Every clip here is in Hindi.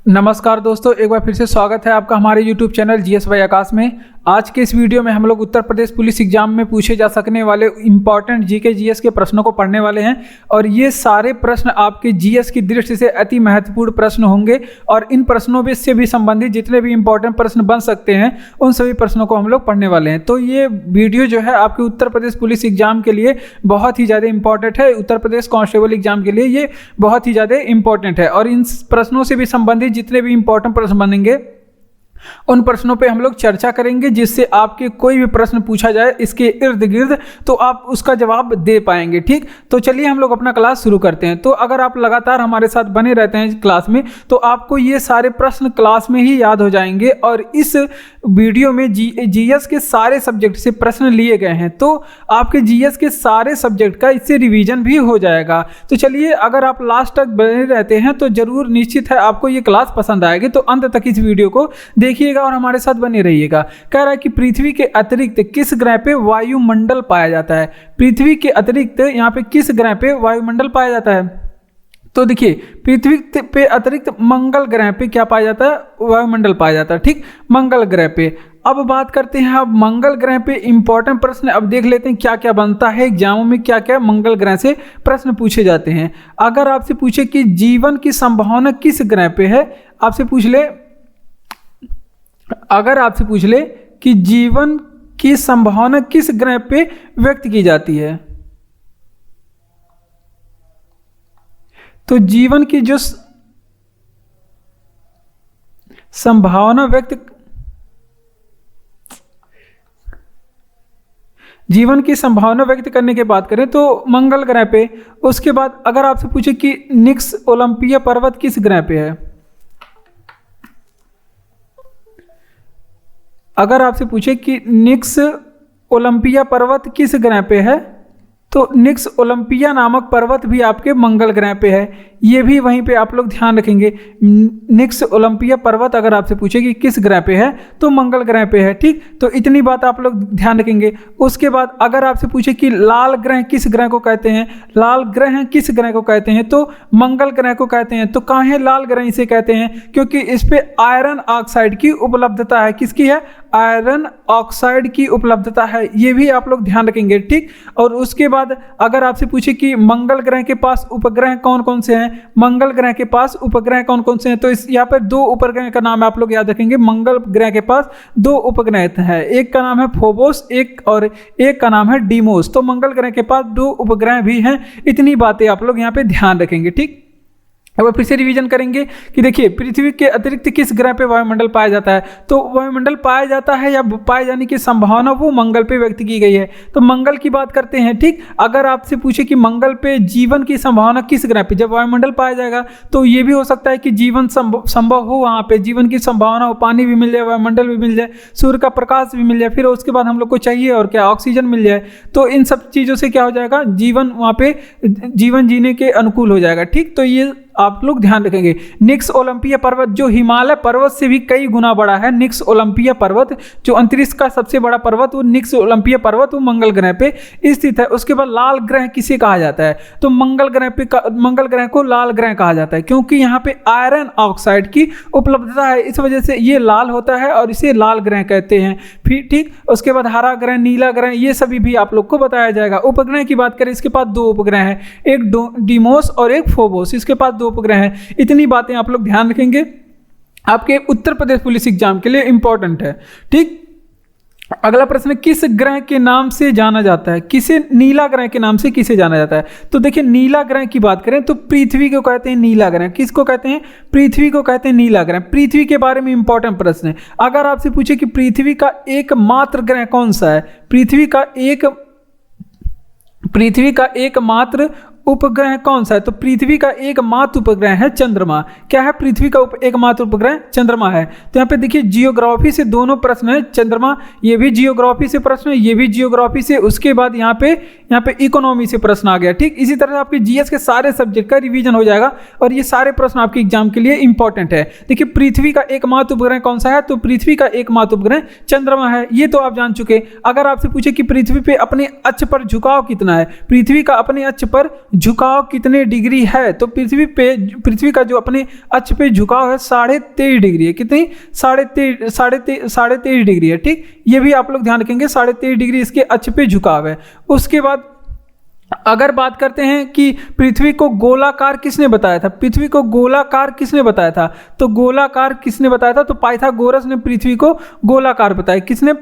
नमस्कार दोस्तों, एक बार फिर से स्वागत है आपका हमारे YouTube चैनल जीएस बाय आकाश में। आज के इस वीडियो में हम लोग उत्तर प्रदेश पुलिस एग्जाम में पूछे जा सकने वाले इंपॉर्टेंट जीके जीएस के प्रश्नों को पढ़ने वाले हैं और ये सारे प्रश्न आपके जीएस की दृष्टि से अति महत्वपूर्ण प्रश्न होंगे और इन प्रश्नों से भी संबंधित जितने भी इंपॉर्टेंट प्रश्न बन सकते हैं उन सभी प्रश्नों को हम लोग पढ़ने वाले हैं। तो ये वीडियो जो है आपके उत्तर प्रदेश पुलिस एग्जाम के लिए बहुत ही ज़्यादा इंपॉर्टेंट है। उत्तर प्रदेश कांस्टेबल एग्जाम के लिए ये बहुत ही ज़्यादा इंपॉर्टेंट है और इन प्रश्नों से भी संबंधित जितने भी इंपॉर्टेंट प्रश्न बनेंगे उन प्रश्नों पे हम लोग चर्चा करेंगे, जिससे आपके कोई भी प्रश्न पूछा जाए इसके इर्द गिर्द तो आप उसका जवाब दे पाएंगे। ठीक, तो चलिए हम लोग अपना क्लास शुरू करते हैं। तो अगर आप लगातार हमारे साथ बने रहते हैं क्लास में तो आपको ये सारे प्रश्न क्लास में ही याद हो जाएंगे और इस वीडियो में जीएस के सारे सब्जेक्ट से प्रश्न लिए गए हैं, तो आपके जीएस के सारे सब्जेक्ट का इससे रिवीजन भी हो जाएगा। तो चलिए, अगर आप लास्ट तक बने रहते हैं तो जरूर निश्चित है आपको ये क्लास पसंद आएगी। तो अंत तक इस वीडियो को देखिएगा और हमारे साथ बने रहिएगा। कह रहा है कि पृथ्वी के अतिरिक्त किस ग्रह पे वायुमंडल पाया जाता है? पृथ्वी के अतिरिक्त यहाँ पे किस ग्रह पे वायुमंडल पाया जाता है? तो देखिए, पृथ्वी पे अतिरिक्त मंगल ग्रह पे क्या पाया जाता है? वायुमंडल पाया जाता है। ठीक, मंगल ग्रह पे। अब बात करते हैं अब मंगल ग्रह पे इंपॉर्टेंट प्रश्न। अब देख लेते हैं क्या क्या बनता है एग्जामों में, क्या क्या मंगल ग्रह से प्रश्न पूछे जाते हैं। अगर आपसे पूछे कि जीवन की संभावना किस ग्रह पे है, आपसे पूछ ले, अगर आपसे पूछ ले कि जीवन की संभावना किस ग्रह पे व्यक्त की जाती है, तो जीवन की जो संभावना व्यक्त करने की बात करें तो मंगल ग्रह पे। उसके बाद अगर आपसे पूछे कि निक्स ओलंपिया पर्वत किस ग्रह पे है, अगर आपसे पूछे कि निक्स ओलंपिया पर्वत किस ग्रह पे है, तो निक्स ओलंपिया नामक पर्वत भी आपके मंगल ग्रह पे है। ये भी वहीं पे आप लोग ध्यान रखेंगे। निक्स ओलंपिया पर्वत अगर आपसे पूछे कि किस ग्रह पे है तो मंगल ग्रह पे है। ठीक, तो इतनी बात आप लोग ध्यान रखेंगे। उसके बाद अगर आपसे पूछे कि लाल ग्रह किस ग्रह को कहते हैं, लाल ग्रह किस ग्रह को कहते हैं, तो मंगल ग्रह को कहते हैं। तो काहे लाल ग्रह इसे कहते हैं? क्योंकि इस पे आयरन ऑक्साइड की उपलब्धता है। किसकी है? आयरन ऑक्साइड की उपलब्धता है। ये भी आप लोग ध्यान रखेंगे। ठीक, और उसके बाद अगर आपसे पूछे कि मंगल ग्रह के पास उपग्रह कौन कौन से हैं, मंगल ग्रह के पास उपग्रह कौन कौन से हैं, तो इस यहाँ पर दो उपग्रह का नाम आप लोग याद रखेंगे। मंगल ग्रह के पास दो उपग्रह हैं, एक का नाम है फोबोस, एक का नाम है डीमोस। तो मंगल ग्रह के पास दो उपग्रह भी हैं। इतनी बातें आप लोग यहाँ पे ध्यान रखेंगे। ठीक, अब फिर से रिवीजन करेंगे कि देखिए, पृथ्वी के अतिरिक्त किस ग्रह पे वायुमंडल पाया जाता है, तो वायुमंडल पाया जाता है या पाए जाने की संभावना वो मंगल पे व्यक्त की गई है। तो मंगल की बात करते हैं। ठीक, अगर आपसे पूछे कि मंगल पे जीवन की संभावना किस ग्रह पे, जब वायुमंडल पाया जाएगा तो ये भी हो सकता है कि जीवन संभव हो, वहाँ पे जीवन की संभावना हो, पानी भी मिल जाए, वायुमंडल भी मिल जाए, सूर्य का प्रकाश भी मिल जाए, फिर उसके बाद हम लोग को चाहिए और क्या, ऑक्सीजन मिल जाए। तो इन सब चीज़ों से क्या हो जाएगा, जीवन वहाँ पे जीवन जीने के अनुकूल हो जाएगा। ठीक, तो ये आप लोग ध्यान रखेंगे। निक्स ओलंपिया पर्वत जो हिमालय पर्वत से भी कई गुना बड़ा है, निक्स ओलंपिया पर्वत जो अंतरिक्ष का सबसे बड़ा पर्वत, वो निक्स ओलंपिया पर्वत वो मंगल ग्रह पे स्थित है। उसके बाद लाल ग्रह किसे कहा जाता है, तो मंगल ग्रह को लाल ग्रह कहा जाता है क्योंकि यहाँ पे आयरन ऑक्साइड की उपलब्धता है, इस वजह से ये लाल होता है और इसे लाल ग्रह कहते हैं। फिर ठीक, उसके बाद हरा ग्रह, नीला ग्रह, ये सभी भी आप लोग को बताया जाएगा। उपग्रह की बात करें, इसके पास दो उपग्रह हैं, एक डीमोस और एक फोबोस, इसके पास दो उपग्रह हैं। इतनी बातें आप लोग ध्यान रखेंगे, आपके उत्तर प्रदेश पुलिस एग्जाम के लिए इंपॉर्टेंट है। ठीक, अगला प्रश्न, किस ग्रह के नाम से जाना जाता है, किसे नीला ग्रह के नाम से किसे जाना जाता है? तो देखिए, नीला ग्रह की बात करें तो पृथ्वी को कहते हैं नीला ग्रह। किसको कहते हैं? पृथ्वी को कहते हैं नीला ग्रह। पृथ्वी के बारे में इंपॉर्टेंट प्रश्न है। अगर आपसे पूछे कि पृथ्वी का एकमात्र ग्रह कौन सा है, पृथ्वी का एकमात्र उपग्रह कौन सा है, तो पृथ्वी का एकमात्र उपग्रह है चंद्रमा। क्या है? पृथ्वी का एकमात्र उपग्रह चंद्रमा है। तो यहाँ पे देखिए, जियोग्राफी से दोनों प्रश्न है। चंद्रमा, ये भी जियोग्राफी से प्रश्न है, ये भी जियोग्राफी से। उसके बाद यहाँ पे इकोनॉमी से प्रश्न आ गया। ठीक, इसी तरह आपके जीएस के सारे सब्जेक्ट का रिवीजन हो जाएगा और ये सारे प्रश्न आपके एग्जाम के लिए इंपॉर्टेंट है। देखिए, पृथ्वी का एकमात्र उपग्रह कौन सा है, तो पृथ्वी का एकमात्र उपग्रह चंद्रमा है। ये तो आप जान चुके। अगर आपसे पूछे कि पृथ्वी पे अपने अक्ष पर झुकाव कितना है, पृथ्वी का अपने अक्ष पर झुकाव कितने डिग्री है, तो पृथ्वी का जो अपने अक्ष पे झुकाव है 23.5 डिग्री है। कितनी? 23.5 डिग्री है। ठीक, ये भी आप लोग ध्यान रखेंगे, 23.5 डिग्री इसके अक्ष पे झुकाव है। उसके बाद अगर बात करते हैं कि पृथ्वी को गोलाकार किसने बताया था, पृथ्वी को गोलाकार किसने बताया था, तो गोलाकार किसने बताया था, तो पाइथागोरस ने पृथ्वी को गोलाकार बताया। किसने?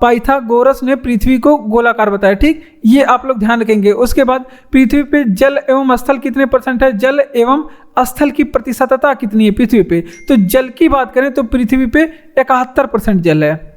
पाइथागोरस ने पृथ्वी को गोलाकार बताया। ठीक, ये आप लोग ध्यान रखेंगे। उसके बाद पृथ्वी पे जल एवं स्थल कितने % है, जल एवं स्थल की प्रतिशतता कितनी है पृथ्वी पे, तो जल की बात करें तो पृथ्वी पे 71% जल है।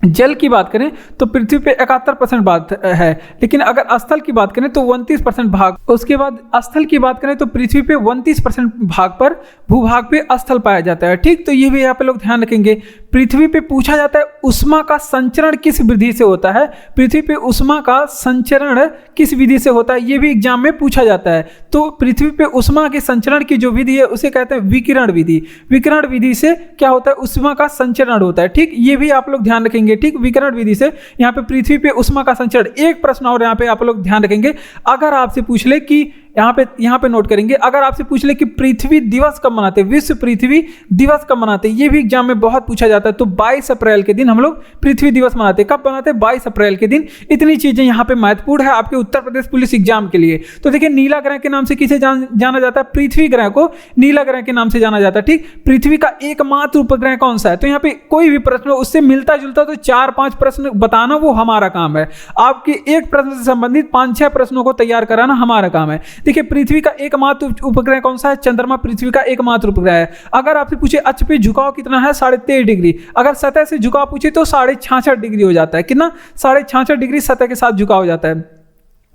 जल की बात करें तो पृथ्वी पे 71% बात है, लेकिन अगर स्थल की बात करें तो 29% भाग। उसके बाद स्थल की बात करें तो पृथ्वी पे 29% भाग पर भूभाग पे स्थल पाया जाता है। ठीक, तो ये भी यहाँ पे लोग ध्यान रखेंगे। पृथ्वी पे पूछा जाता है उष्मा का संचरण किस विधि से होता है, पृथ्वी पे उष्मा का संचरण किस विधि से होता है, ये भी एग्जाम में पूछा जाता है। तो पृथ्वी पे उष्मा के संचरण की जो विधि है उसे कहते हैं विकिरण विधि। विकिरण विधि से क्या होता है, उष्मा का संचरण होता है। ठीक, ये भी आप लोग ध्यान रखेंगे। ठीक, विकिरण विधि से यहाँ पे पृथ्वी पे उष्मा का संचरण। एक प्रश्न और यहाँ पे आप लोग ध्यान रखेंगे, अगर आपसे पूछ ले कि यहाँ पे नोट करेंगे, अगर आपसे पूछ ले कि पृथ्वी दिवस कब मनाते हैं, विश्व पृथ्वी दिवस कब मनाते हैं, ये भी एग्जाम में बहुत पूछा जाता है। तो 22 अप्रैल के दिन हम लोग पृथ्वी दिवस मनाते हैं। कब मनाते हैं? 22 अप्रैल के दिन। इतनी चीजें यहाँ पे महत्वपूर्ण है आपके उत्तर प्रदेश पुलिस एग्जाम के लिए। तो देखिए, नीला ग्रह के नाम से किसे जाना जाता है, पृथ्वी ग्रह को नीला ग्रह के नाम से जाना जाता है। ठीक, पृथ्वी का एकमात्र उपग्रह कौन सा है, तो यहाँ पे कोई भी प्रश्न उससे मिलता जुलता तो 4-5 प्रश्न बताना वो हमारा काम है। आपके एक प्रश्न से संबंधित 5-6 प्रश्नों को तैयार कराना हमारा काम है। देखिए, पृथ्वी का एकमात्र उपग्रह कौन सा है, चंद्रमा पृथ्वी का एकमात्र उपग्रह है। अगर आपसे पूछे अक्ष पे झुकाव कितना है, 23.5 डिग्री। अगर सतह से झुकाव पूछे तो 66.5 डिग्री हो जाता है। कितना? 66.5 डिग्री सतह के साथ झुकाव हो जाता है।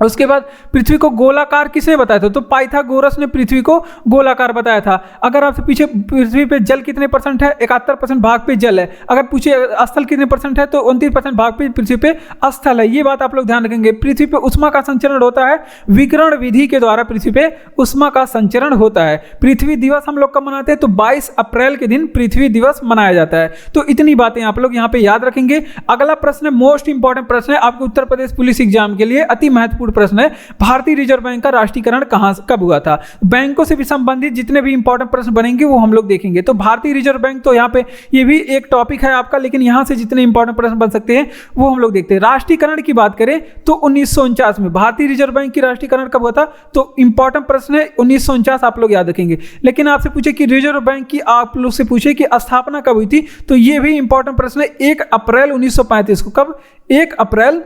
उसके बाद पृथ्वी को गोलाकार किसने बताया था, तो पाइथागोरस ने पृथ्वी को गोलाकार बताया था। अगर आपसे पूछे पृथ्वी पे जल कितने % है, 71% भाग पे जल है। अगर पूछे स्थल कितने % है, तो 29% भाग पे पृथ्वी पे स्थल है। ये बात आप लोग ध्यान रखेंगे। पृथ्वी पे उष्मा का संचरण होता है विकिरण विधि के द्वारा, पृथ्वी पे उष्मा का संचरण होता है। पृथ्वी दिवस हम लोग कब मनाते हैं, तो 22 अप्रैल के दिन पृथ्वी दिवस मनाया जाता है। तो इतनी बातें आप लोग यहाँ पे याद रखेंगे। अगला प्रश्न मोस्ट इंपॉर्टेंट प्रश्न है आपके उत्तर प्रदेश पुलिस एग्जाम के लिए, अति महत्वपूर्ण प्रश्न है। भारतीय रिजर्व बैंक का राष्ट्रीयकरण कब हुआ था। बैंकों से भी संबंधित जितने भी इंपॉर्टेंट प्रश्न बनेंगे वो हम लोग देखेंगे। तो भारतीय रिजर्व बैंक, तो यहाँ पे ये भी एक टॉपिक है आपका, लेकिन यहाँ से जितने इंपॉर्टेंट प्रश्न बन सकते हैं वो हम लोग देखते हैं। राष्ट्रीयकरण की बात करें तो 1949 में भारतीय रिजर्व बैंक की राष्ट्रीयकरण कब हुआ था, तो इंपॉर्टेंट प्रश्न है 1949, आप लोग याद रखेंगे। लेकिन आपसे पूछे कि रिजर्व बैंक की, आप लोग से पूछे कि स्थापना कब हुई थी, तो ये भी इंपॉर्टेंट प्रश्न है 1 अप्रैल 1935 को। कब? 1 अप्रैल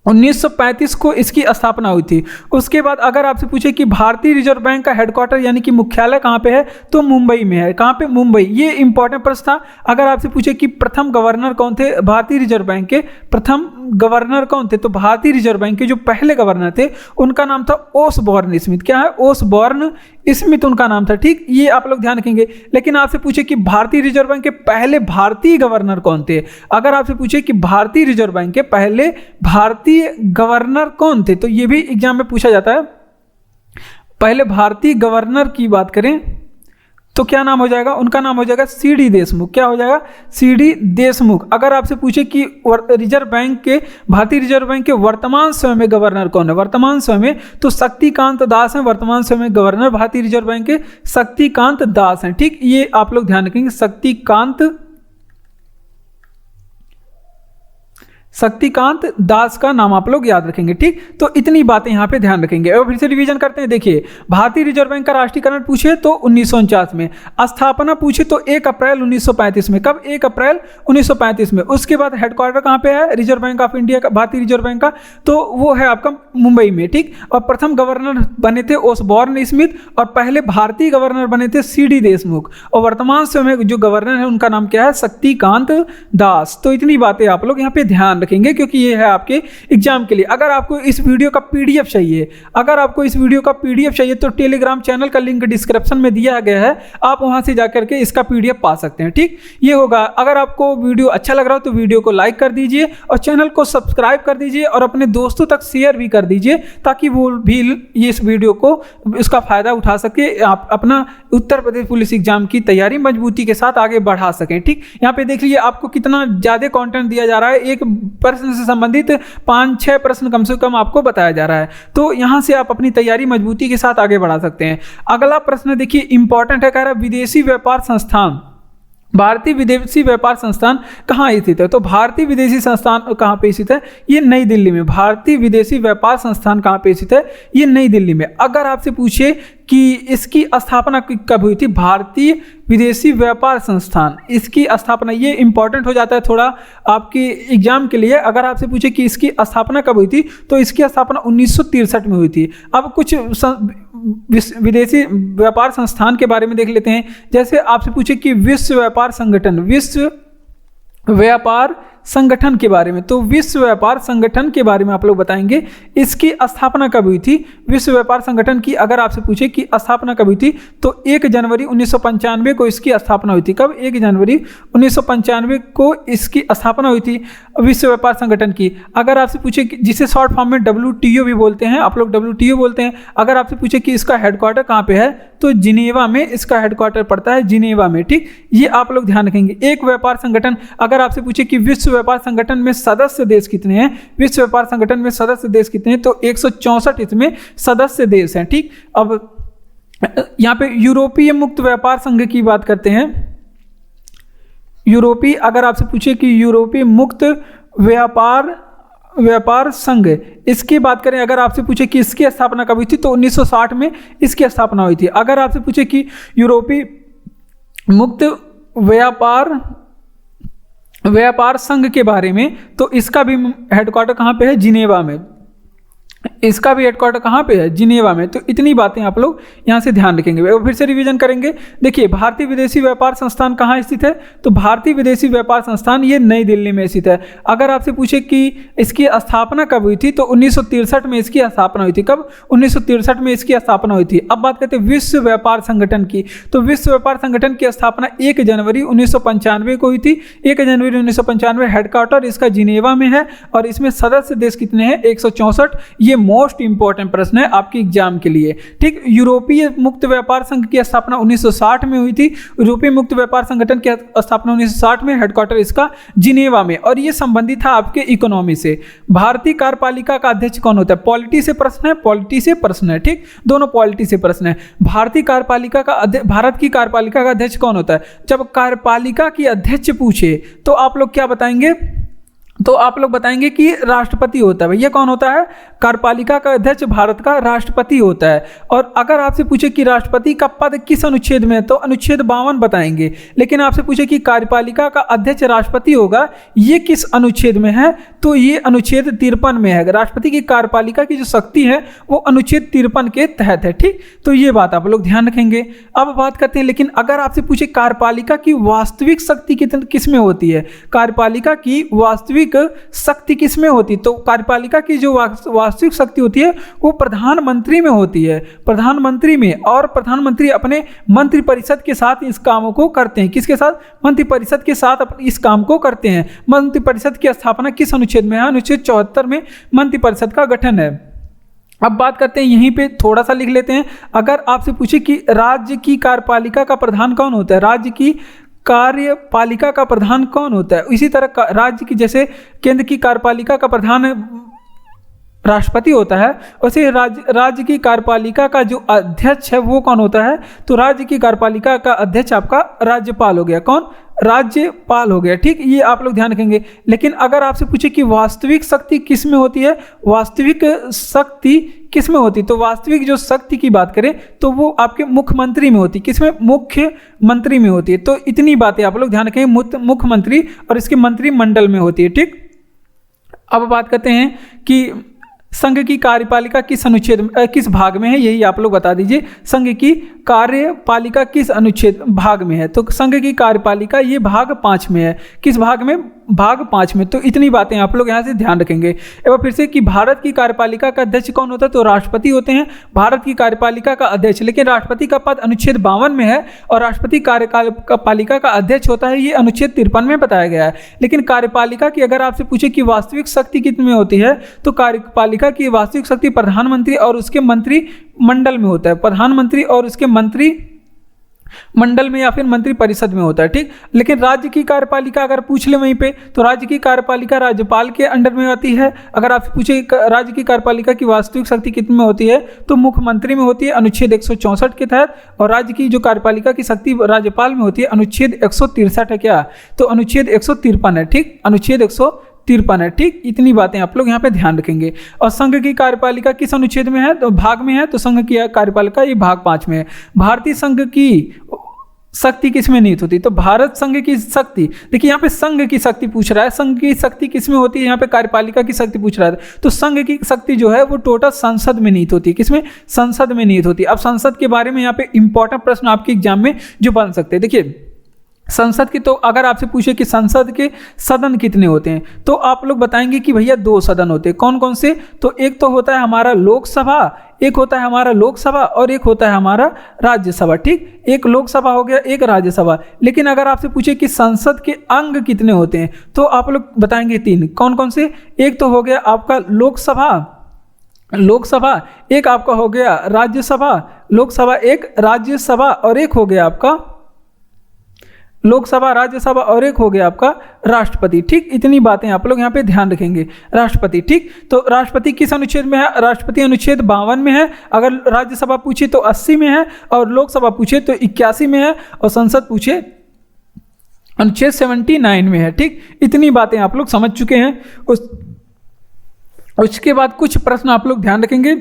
1935 को इसकी स्थापना हुई थी। उसके बाद अगर आपसे पूछे कि भारतीय रिजर्व बैंक का हेडक्वार्टर यानी कि मुख्यालय कहाँ पे है, तो मुंबई में है। कहाँ पे? मुंबई। ये इंपॉर्टेंट प्रश्न था। अगर आपसे पूछे कि प्रथम गवर्नर कौन थे भारतीय रिजर्व बैंक के, प्रथम गवर्नर कौन थे, तो भारतीय रिजर्व बैंक के जो पहले गवर्नर थे उनका नाम था ओसबॉर्न स्मिथ। क्या है? ओसबॉर्न स्मिथ उनका नाम था। ठीक, ये आप लोग ध्यान रखेंगे। लेकिन आपसे पूछे कि भारतीय रिजर्व बैंक के पहले भारतीय गवर्नर कौन थे, अगर आपसे पूछे कि भारतीय रिजर्व बैंक के पहले भारतीय गवर्नर कौन थे, तो ये भी एग्जाम में पूछा जाता है। पहले भारतीय गवर्नर की बात करें तो क्या नाम हो जाएगा, उनका नाम हो जाएगा सीडी देशमुख। क्या हो जाएगा? सीडी देशमुख। अगर आपसे पूछे कि रिजर्व बैंक के, भारतीय रिजर्व बैंक के वर्तमान समय में गवर्नर कौन है, वर्तमान समय में, तो शक्तिकांत दास हैं वर्तमान समय में गवर्नर भारतीय रिजर्व बैंक के, शक्तिकांत दास हैं। ठीक, ये आप लोग ध्यान रखेंगे, शक्तिकांत दास का नाम आप लोग याद रखेंगे। ठीक, तो इतनी बातें यहाँ पे ध्यान रखेंगे। और फिर से रिवीजन करते हैं। देखिए, भारतीय रिजर्व बैंक का राष्ट्रीयकरण पूछे तो 1949 में, स्थापना पूछे तो 1 अप्रैल 1935 में। कब? 1 अप्रैल 1935 में। उसके बाद हेडक्वार्टर कहाँ पे है रिजर्व बैंक ऑफ इंडिया का, भारतीय रिजर्व बैंक का, तो वो है आपका मुंबई में। ठीक, और प्रथम गवर्नर बने थे ओसबॉर्न स्मिथ, और पहले भारतीय गवर्नर बने थे सीडी देशमुख, और वर्तमान समय में जो गवर्नर है उनका नाम क्या है, शक्तिकांत दास। तो इतनी बातें आप लोग यहाँ पे ध्यान रखेंगे, क्योंकि ये है आपके एग्जाम के लिए। अगर आपको इस वीडियो का पीडीएफ चाहिए, अगर आपको इस वीडियो का पीडीएफ चाहिए तो टेलीग्राम चैनल का लिंक डिस्क्रिप्शन में दिया गया है, आप वहां से जाकर के इसका पीडीएफ पा सकते हैं। ठीक, ये होगा। अगर आपको वीडियो अच्छा लग रहा हो तो वीडियो को लाइक कर दीजिए और चैनल को सब्सक्राइब कर दीजिए और अपने दोस्तों तक शेयर भी कर दीजिए, ताकि वो भी इस वीडियो को, इसका फायदा उठा सके, आप अपना उत्तर प्रदेश पुलिस एग्जाम की तैयारी मजबूती के साथ आगे बढ़ा सकें। ठीक, यहाँ पे देख लीजिए आपको कितना ज्यादा कंटेंट दिया जा रहा है। एक प्रश्न से संबंधित 5-6 प्रश्न कम से कम आपको बताया जा रहा है, तो यहाँ से आप अपनी तैयारी मजबूती के साथ आगे बढ़ा सकते हैं। अगला प्रश्न देखिए इंपॉर्टेंट है, कह रहा है विदेशी व्यापार संस्थान, भारतीय विदेशी व्यापार संस्थान कहाँ स्थित है? तो भारतीय विदेशी संस्थान कहाँ पे स्थित है? ये नई दिल्ली में। भारतीय विदेशी व्यापार संस्थान कहाँ पे स्थित है? ये नई दिल्ली में। अगर आपसे पूछे कि इसकी स्थापना कब हुई थी, भारतीय विदेशी व्यापार संस्थान, इसकी स्थापना, ये इंपॉर्टेंट हो जाता है थोड़ा आपके एग्जाम के लिए। अगर आपसे पूछे कि इसकी स्थापना कब हुई थी, तो इसकी स्थापना 1963 में हुई थी। अब कुछ विदेशी व्यापार संस्थान के बारे में देख लेते हैं। जैसे आपसे पूछे कि विश्व व्यापार संगठन, विश्व व्यापार संगठन के बारे में, तो विश्व व्यापार संगठन के बारे में आप लोग बताएंगे इसकी स्थापना कब हुई थी। विश्व व्यापार संगठन की अगर आपसे पूछे कि स्थापना कब हुई थी, तो 1 जनवरी 1995 को इसकी स्थापना हुई थी। कब? 1 जनवरी 1995 को इसकी स्थापना हुई थी विश्व व्यापार संगठन की। अगर आपसे पूछे कि जिसे शॉर्ट फॉर्म में WTO भी बोलते हैं, आप लोग WTO बोलते हैं। अगर आपसे पूछे कि इसका हेडक्वार्टर कहाँ पे है, तो जिनेवा में इसका हेडक्वार्टर पड़ता है, जिनेवा में। ठीक, ये आप लोग ध्यान रखेंगे। एक व्यापार संगठन, अगर आपसे पूछे कि विश्व व्यापार संगठन में सदस्य देश कितने हैं, विश्व व्यापार संगठन में सदस्य देश कितने हैं, तो 164 इसमें सदस्य देश हैं। ठीक, अब यहाँ पे यूरोपीय मुक्त व्यापार संघ की बात करते हैं। यूरोपीय, अगर आपसे पूछे कि यूरोपीय मुक्त व्यापार संघ, इसकी बात करें, अगर आपसे पूछे कि इसकी स्थापना कब हुई थी, तो 1960 में इसकी स्थापना हुई थी। अगर आपसे पूछे कि यूरोपीय मुक्त व्यापार संघ के बारे में, तो इसका भी हेडक्वार्टर कहाँ पे है? जिनेवा में। इसका भी हेडक्वार्टर कहाँ पे है? जिनेवा में। तो इतनी बातें आप लोग यहाँ से ध्यान रखेंगे। और फिर से रिवीजन करेंगे। देखिए भारतीय विदेशी व्यापार संस्थान कहाँ स्थित है, तो भारतीय विदेशी व्यापार संस्थान ये नई दिल्ली में स्थित है। अगर आपसे पूछे कि इसकी स्थापना कब हुई थी, तो 1963 में इसकी स्थापना हुई थी। कब? 1963 में इसकी स्थापना हुई थी। अब बात करते हैं विश्व व्यापार संगठन की, तो विश्व व्यापार संगठन की स्थापना 1 जनवरी 1995 को हुई थी। 1 जनवरी 1995, हेडक्वार्टर इसका जिनेवा में है और इसमें सदस्य देश कितने हैं? 164। ये मोस्ट इंपॉर्टेंट प्रश्न है आपके एग्जाम के लिए। ठीक, यूरोपीय मुक्त व्यापार संघ की स्थापना 1960 में हुई थी। यूरोपीय मुक्त व्यापार संगठन की स्थापना 1960 में, हेडक्वार्टर इसका जिनेवा में, और ये संबंधित था आपके इकोनॉमी से। भारतीय कार्यपालिका का अध्यक्ष कौन होता है? पॉलिटी से प्रश्न है, पॉलिटी से प्रश्न है। ठीक, दोनों पॉलिटी से प्रश्न है। भारतीय कार्यपालिका का भारत की कार्यपालिका का अध्यक्ष कौन होता है? जब कार्यपालिका की अध्यक्ष पूछे तो आप लोग क्या बताएंगे? तो आप लोग बताएंगे कि राष्ट्रपति होता है। भैया कौन होता है? कार्यपालिका का अध्यक्ष भारत का राष्ट्रपति होता है। और अगर आपसे पूछे कि राष्ट्रपति का पद किस अनुच्छेद में है, तो अनुच्छेद 52 बताएंगे। लेकिन आपसे पूछे कि कार्यपालिका का अध्यक्ष राष्ट्रपति होगा, ये किस अनुच्छेद में है, तो ये अनुच्छेद 53 में है। राष्ट्रपति की कार्यपालिका की जो शक्ति है वो अनुच्छेद 53 के तहत है। ठीक, तो ये बात आप लोग ध्यान रखेंगे। अब बात करते हैं, लेकिन अगर आपसे पूछे कार्यपालिका की वास्तविक शक्ति किस में होती है, कार्यपालिका की वास्तविक शक्ति किस में होती, तो कार्यपालिका की जो वास्तविक शक्ति होती है वो प्रधानमंत्री में होती है, प्रधानमंत्री में। और प्रधानमंत्री अपने मंत्रिपरिषद के साथ इस कामों को करते हैं। किसके साथ? मंत्रिपरिषद के साथ इस काम को करते हैं। मंत्रिपरिषद की स्थापना किस अनुच्छेद में है? अनुच्छेद 74 में मंत्रिपरिषद का गठन है। अब बात करते हैं, यहीं पे थोड़ा सा लिख लेते हैं। अगर आपसे पूछे कि राज्य की कार्यपालिका का प्रधान कौन होता है, राज्य की कार्यपालिका का प्रधान कौन होता है, इसी तरह राज्य की, जैसे केंद्र की कार्यपालिका का प्रधान राष्ट्रपति होता है, वैसे राज्य की कार्यपालिका का जो अध्यक्ष है वो कौन होता है, तो राज्य की कार्यपालिका का अध्यक्ष आपका राज्यपाल हो गया। कौन? राज्यपाल हो गया। ठीक, ये आप लोग ध्यान रखेंगे। लेकिन अगर आपसे पूछे कि वास्तविक शक्ति किस में होती है, वास्तविक शक्ति किस में होती, तो वास्तविक जो शक्ति की बात करें तो वो आपके मुख्यमंत्री में होती। किसमें? मुख्यमंत्री में होती है। तो इतनी बातें आप लोग ध्यान रखेंगे, मुख्यमंत्री और इसके मंत्रिमंडल में होती है। ठीक, अब बात करते हैं कि संघ की कार्यपालिका किस अनुच्छेद किस भाग में है, यही आप लोग बता दीजिए। संघ की कार्यपालिका किस अनुच्छेद भाग में है, तो संघ की कार्यपालिका ये भाग 5 में है। किस भाग में? भाग 5 में। तो इतनी बातें आप लोग यहाँ से ध्यान रखेंगे। एक बार फिर से कि भारत की कार्यपालिका का अध्यक्ष कौन होता है, तो राष्ट्रपति होते हैं भारत की कार्यपालिका का अध्यक्ष। लेकिन राष्ट्रपति का पद अनुच्छेद 52 में है और राष्ट्रपति कार्यपालिका का अध्यक्ष होता है, ये अनुच्छेद 53 में बताया गया है। लेकिन कार्यपालिका की अगर आपसे पूछे कि वास्तविक शक्ति कितने में होती है, तो कार्यपालिका की वास्तविक शक्ति प्रधानमंत्री और उसके मंत्रिमंडल में होता है। प्रधानमंत्री और उसके मंडल में या फिर मंत्री परिषद में होता है, ठीक। लेकिन राज्य की कार्यपालिका अगर पूछ ले वहीं पे, तो राज्य की कार्यपालिका राज्यपाल के अंडर में आती है। अगर आपसे पूछे राज्य की कार्यपालिका की वास्तविक शक्ति कितने में होती है, तो मुख्यमंत्री में होती है अनुच्छेद 164 के तहत, और राज्य की जो कार्यपालिका की शक्ति राज्यपाल में होती है अनुच्छेद 163 है। क्या? तो अनुच्छेद 153 है, ठीक। अनुच्छेद 153 है, ठीक। इतनी बातें आप लोग यहाँ पे ध्यान रखेंगे। और संघ की कार्यपालिका किस अनुच्छेद में है, तो भाग में है, तो संघ की कार्यपालिका ये भाग 5 में है। भारतीय संघ की शक्ति किस में निहित होती है, तो भारत संघ की शक्ति, देखिए यहाँ पे संघ की शक्ति पूछ रहा है, संघ की शक्ति किस में होती है, यहाँ पे कार्यपालिका की शक्ति पूछ रहा है, तो संघ की शक्ति जो है वो टोटल संसद में निहित होती है। किसमें? संसद में निहित होती है। अब संसद के बारे में यहाँ पे इंपॉर्टेंट प्रश्न आपके एग्जाम में जो बन सकते हैं, देखिए संसद की, तो अगर आपसे पूछे कि संसद के सदन कितने होते हैं, तो आप लोग बताएंगे कि भैया 2 सदन होते हैं। कौन कौन से? तो एक तो होता है हमारा लोकसभा, एक होता है हमारा लोकसभा, और एक होता है हमारा राज्यसभा, ठीक। एक लोकसभा हो गया, एक राज्यसभा। लेकिन अगर आपसे पूछे कि संसद के अंग कितने होते हैं, तो आप लोग बताएंगे 3। कौन कौन से? एक तो हो गया आपका लोकसभा, एक आपका हो गया राज्यसभा, लोकसभा एक, राज्यसभा, और एक हो गया आपका लोकसभा, राज्यसभा, और एक हो गया आपका राष्ट्रपति, ठीक। इतनी बातें आप लोग यहाँ पे ध्यान रखेंगे। राष्ट्रपति, ठीक। तो राष्ट्रपति किस अनुच्छेद में है? राष्ट्रपति अनुच्छेद 52 में है। अगर राज्यसभा पूछे तो 80 में है, और लोकसभा पूछे तो 81 में है, और संसद पूछे अनुच्छेद 79 में है, ठीक। इतनी बातें आप लोग समझ चुके हैं। उसके बाद कुछ प्रश्न आप लोग ध्यान रखेंगे।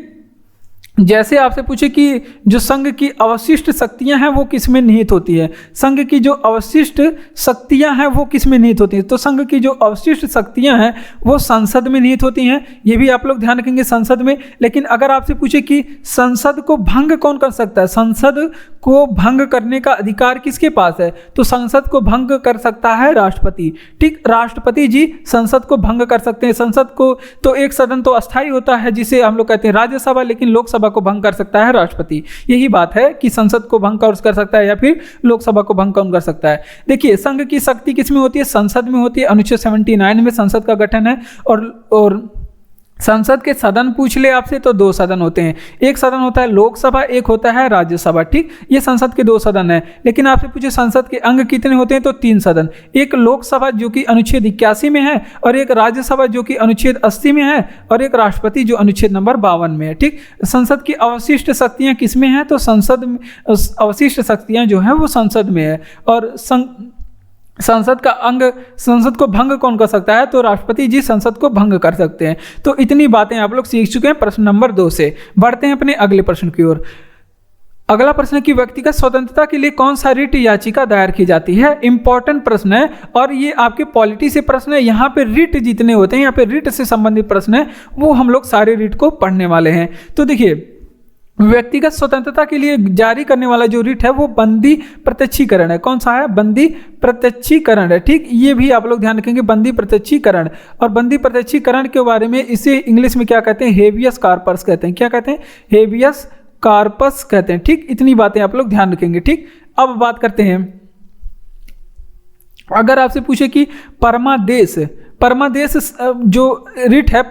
जैसे आपसे पूछे कि जो संघ की अवशिष्ट शक्तियां हैं वो किस में निहित होती है, संघ की जो अवशिष्ट शक्तियां हैं वो किस में निहित होती हैं, तो संघ की जो अवशिष्ट शक्तियां हैं वो संसद में निहित होती हैं। ये भी आप लोग ध्यान रखेंगे, संसद में। लेकिन अगर आपसे पूछे कि संसद को भंग कौन कर सकता है, संसद को भंग करने का अधिकार किसके पास है, तो संसद को भंग कर सकता है राष्ट्रपति, ठीक। राष्ट्रपति जी संसद को भंग कर सकते हैं। संसद को तो एक सदन तो अस्थायी होता है जिसे हम लोग कहते हैं राज्यसभा, लेकिन लोकसभा को भंग कर सकता है राष्ट्रपति। यही बात है कि संसद को भंग कौन कर सकता है या फिर लोकसभा को भंग कौन कर सकता है। देखिए संघ की शक्ति किस में होती है, संसद में होती है। अनुच्छेद 79 में संसद का गठन है। और संसद के सदन पूछ ले आपसे तो 2 सदन होते हैं, एक सदन होता है लोकसभा, एक होता है राज्यसभा, ठीक। ये संसद के 2 सदन है। लेकिन आपसे पूछे संसद के अंग कितने होते हैं, तो 3 सदन, एक लोकसभा जो कि अनुच्छेद 81 में है, और एक राज्यसभा जो कि अनुच्छेद 80 में है, और एक राष्ट्रपति जो अनुच्छेद नंबर 52 में है, ठीक। संसद की अवशिष्ट शक्तियां किस में है, तो संसद अवशिष्ट शक्तियां जो है वो संसद में है। और संसद का अंग, संसद को भंग कौन कर सकता है, तो राष्ट्रपति जी संसद को भंग कर सकते हैं। तो इतनी बातें आप लोग सीख चुके हैं प्रश्न नंबर 2 से। बढ़ते हैं अपने अगले प्रश्न की ओर। अगला प्रश्न है कि व्यक्तिगत स्वतंत्रता के लिए कौन सा रिट याचिका दायर की जाती है। इंपॉर्टेंट प्रश्न है और ये आपके पॉलिटी से प्रश्न है। यहाँ पे रिट जितने होते हैं, यहाँ पे रिट से संबंधित प्रश्न है, वो हम लोग सारे रिट को पढ़ने वाले हैं। तो देखिए व्यक्तिगत स्वतंत्रता के लिए जारी करने वाला जो रिट है वो बंदी प्रत्यक्षीकरण है। कौन सा है, बंदी प्रत्यक्षीकरण है, ठीक। ये भी आप लोग ध्यान रखेंगे, बंदी प्रत्यक्षीकरण। और बंदी प्रत्यक्षीकरण के बारे में इसे इंग्लिश में क्या कहते हैं, हेबियस कॉर्पस कहते हैं। क्या कहते हैं, हेबियस कॉर्पस कहते हैं, ठीक। इतनी बातें आप लोग ध्यान रखेंगे, ठीक। अब बात करते हैं, अगर आपसे पूछे कि परमादेश जो रिट है,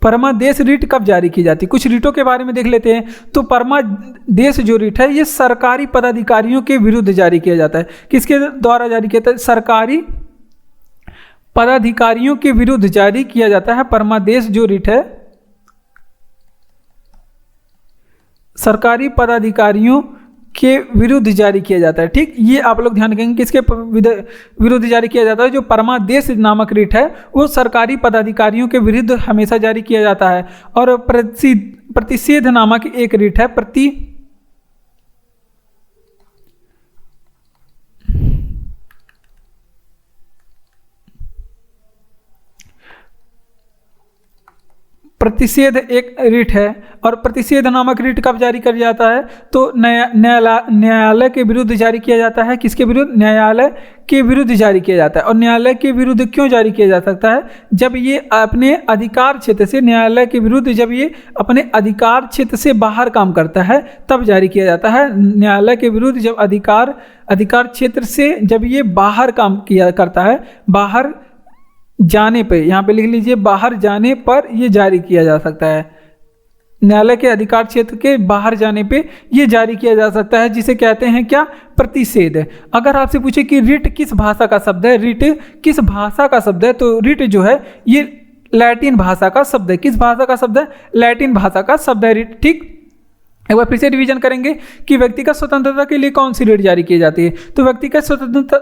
परमादेश रिट कब जारी की जाती है। कुछ रिटों के बारे में देख लेते हैं। तो परमादेश जो रिट है ये सरकारी पदाधिकारियों के विरुद्ध जारी किया जाता है। किसके द्वारा जारी किया जाता है, सरकारी पदाधिकारियों के विरुद्ध जारी किया जाता है। परमादेश जो रिट है सरकारी पदाधिकारियों के विरुद्ध जारी किया जाता है, ठीक। ये आप लोग ध्यान रखेंगे, किसके विरुद्ध जारी किया जाता है। जो परमादेश नामक रिट है वो सरकारी पदाधिकारियों के विरुद्ध हमेशा जारी किया जाता है। और प्रतिषेध नामक एक रिट है, प्रतिषेध एक रिट है। और प्रतिषेध नामक रिट कब जारी कर जाता है, तो न्यायालय के विरुद्ध जारी किया जाता है। किसके विरुद्ध, न्यायालय के विरुद्ध जारी किया जाता है। और न्यायालय के विरुद्ध क्यों जारी किया जा सकता है, जब ये अपने अधिकार क्षेत्र से, न्यायालय के विरुद्ध जब ये अपने अधिकार क्षेत्र से बाहर काम करता है तब जारी किया जाता है। न्यायालय के विरुद्ध जब अधिकार क्षेत्र से जब ये बाहर काम किया करता है, बाहर जाने पे, यहाँ पे लिख लीजिए, बाहर जाने पर ये जारी किया जा सकता है। न्यायालय के अधिकार क्षेत्र के बाहर जाने पे ये जारी किया जा सकता है, जिसे कहते हैं क्या, प्रतिषेध। अगर आपसे पूछे कि रिट किस भाषा का शब्द है, रिट किस भाषा का शब्द है, तो रिट जो है ये लैटिन भाषा का शब्द है। किस भाषा का शब्द है, लैटिन भाषा का शब्द है रिट। ठीक, एक बार फिर से रिवीजन करेंगे कि व्यक्तिगत स्वतंत्रता के लिए कौन सी रिट जारी की जाती है। तो व्यक्तिगत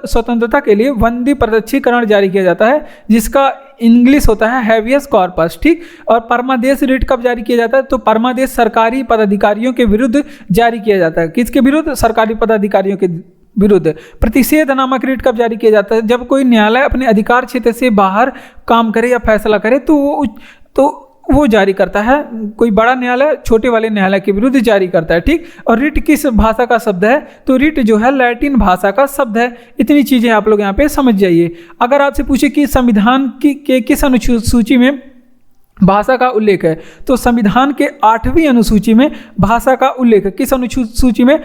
स्वतंत्रता के लिए वंदी प्रत्यक्षीकरण जारी किया जाता है, जिसका इंग्लिश होता है हैवियस कॉर्पस। ठीक, और परमादेश रिट कब जारी किया जाता है, तो परमादेश सरकारी पदाधिकारियों के विरुद्ध जारी किया जाता है। किसके विरुद्ध, सरकारी पदाधिकारियों के विरुद्ध। प्रतिषेध नामक रिट कब जारी किया जाता है, जब कोई न्यायालय अपने अधिकार क्षेत्र से बाहर काम करे या फैसला करे तो वो जारी करता है। कोई बड़ा न्यायालय छोटे वाले न्यायालय के विरुद्ध जारी करता है। ठीक, और रिट किस भाषा का शब्द है, तो रिट जो है लैटिन भाषा का शब्द है। इतनी चीज़ें आप लोग यहाँ पे समझ जाइए। अगर आपसे पूछे कि संविधान के किस अनुसूची में भाषा का उल्लेख है, तो संविधान के 8वीं अनुसूची में भाषा का उल्लेख है। किस अनुसूची में,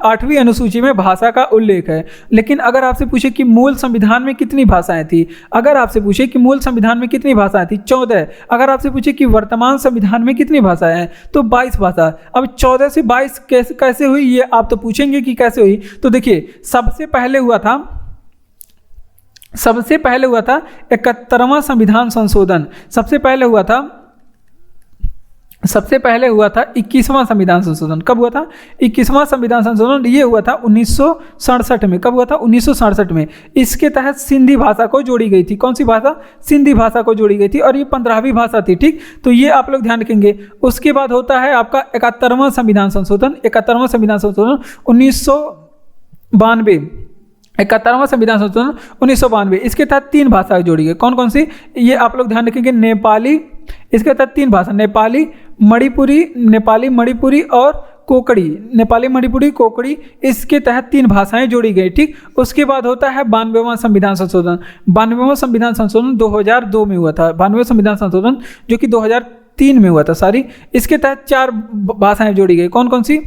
8वीं अनुसूची में भाषा का उल्लेख है। लेकिन अगर आपसे पूछे कि मूल संविधान में कितनी भाषाएं थी, अगर आपसे पूछे कि मूल संविधान में कितनी भाषाएं थी, 14। अगर आपसे पूछे कि वर्तमान संविधान में कितनी भाषाएं हैं, तो 22 भाषा। अब 14 से 22 कैसे हुई, ये आप तो पूछेंगे कि कैसे हुई। तो देखिए, सबसे पहले हुआ था 71वां संविधान संशोधन। सबसे पहले हुआ था 21वां संविधान संशोधन। कब हुआ था, 21वां संविधान संशोधन, ये हुआ था 1967 में। कब हुआ था, 1967 में। इसके तहत सिंधी भाषा को जोड़ी गई थी। कौन सी भाषा, सिंधी भाषा को जोड़ी गई थी, और ये 15वीं भाषा थी। ठीक, तो ये आप लोग ध्यान रखेंगे। उसके बाद होता है आपका 71वां संविधान संशोधन। 71वां संविधान संशोधन 1992। 71वां संविधान संशोधन 1992। इसके तहत 3 भाषाएं जोड़ी गई। कौन कौन सी, ये आप लोग ध्यान रखेंगे। नेपाली, इसके तहत 3 भाषा, नेपाली मणिपुरी और कोकड़ी। नेपाली, मणिपुरी, कोकड़ी, इसके तहत 3 भाषाएं जोड़ी गई। ठीक, उसके बाद होता है 92वां संविधान संशोधन। 92वां संविधान संशोधन 2002 में हुआ था। 92वां संविधान संशोधन जो कि 2003 में हुआ था, सॉरी। इसके तहत 4 भाषाएं जोड़ी गई। कौन कौन सी,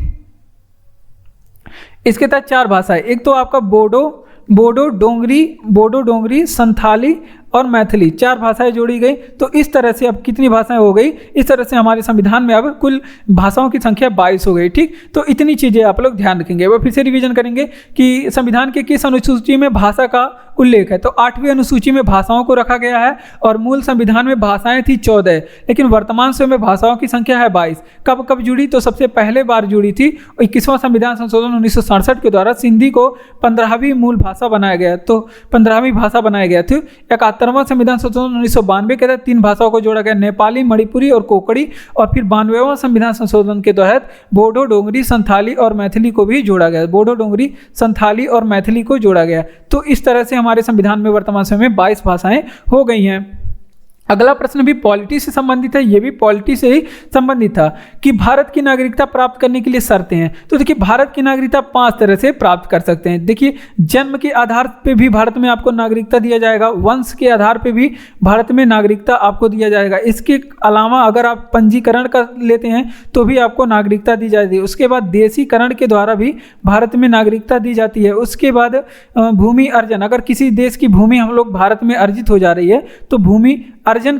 इसके तहत 4 भाषाएं। एक तो आपका बोडो डोंगरी, संथाली और मैथिली, 4 भाषाएं जोड़ी गई। तो इस तरह से अब कितनी भाषाएं हो गई, इस तरह से हमारे संविधान में अब कुल भाषाओं की संख्या 22 हो गई। ठीक, तो इतनी चीज़ें आप लोग ध्यान रखेंगे। वो फिर से रिवीजन करेंगे कि संविधान के किस अनुसूची में भाषा का उल्लेख है, तो 8वीं अनुसूची में भाषाओं को रखा गया है, और मूल संविधान में भाषाएं थी 14, लेकिन वर्तमान समय में भाषाओं की संख्या है 22। कब जुड़ी, तो सबसे पहले बार जुड़ी थी 21वां संविधान संशोधन 1967 के द्वारा सिंधी को 15वीं मूल भाषा बनाया गया, तो 15वीं भाषा बनाया गया थी। 71वां संविधान संशोधन 1992 के तहत 3 भाषाओं को जोड़ा गया, नेपाली, मणिपुरी और कोकड़ी, और फिर 92वां संविधान संशोधन के तहत बोडो डोंगरी, संथाली और मैथिली को भी जोड़ा गया। बोडो डोंगरी, संथाली और मैथिली को जोड़ा गया। तो इस तरह से हमारे संविधान में वर्तमान समय में 22 भाषाएं हो गई हैं। अगला प्रश्न भी पॉलिटी से संबंधित है, ये भी पॉलिटी से ही संबंधित था कि भारत की नागरिकता प्राप्त करने के लिए शर्तें हैं। तो देखिए, भारत की नागरिकता 5 तरह से प्राप्त कर सकते हैं। देखिए, जन्म के आधार पे भी भारत में आपको नागरिकता दिया जाएगा, वंश के आधार पे भी भारत में नागरिकता आपको दिया जाएगा। इसके अलावा अगर आप पंजीकरण कर लेते हैं तो भी आपको नागरिकता दी जाती है। उसके बाद देशीकरण के द्वारा भी भारत में नागरिकता दी जाती है। उसके बाद भूमि अर्जन, अगर किसी देश की भूमि हम लोग भारत में अर्जित हो जा रही है तो भूमि अर्जन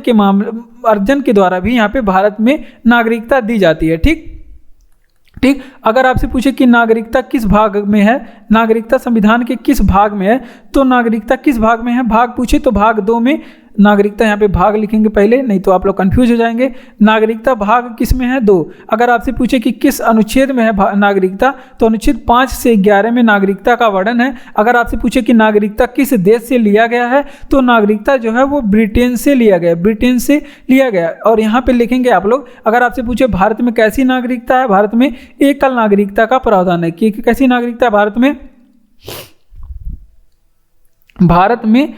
के द्वारा भी यहाँ पे भारत में नागरिकता दी जाती है। ठीक, अगर आपसे पूछे कि नागरिकता किस भाग में है, नागरिकता संविधान के किस भाग में है, तो नागरिकता किस भाग में है, भाग पूछे तो भाग 2 में नागरिकता, यहाँ पे भाग लिखेंगे पहले, नहीं तो आप लोग कंफ्यूज हो जाएंगे। नागरिकता भाग किस में है, 2। अगर आपसे पूछे कि किस अनुच्छेद में है नागरिकता, तो अनुच्छेद 5 से 11 में नागरिकता का वर्णन है। अगर आपसे पूछे कि नागरिकता किस देश से लिया गया है, तो नागरिकता जो है वो ब्रिटेन से लिया गया। और यहाँ पे लिखेंगे आप लोग, अगर आपसे पूछे भारत में कैसी नागरिकता है, भारत में एकल नागरिकता का प्रावधान है। कि कैसी नागरिकता है भारत में, भारत में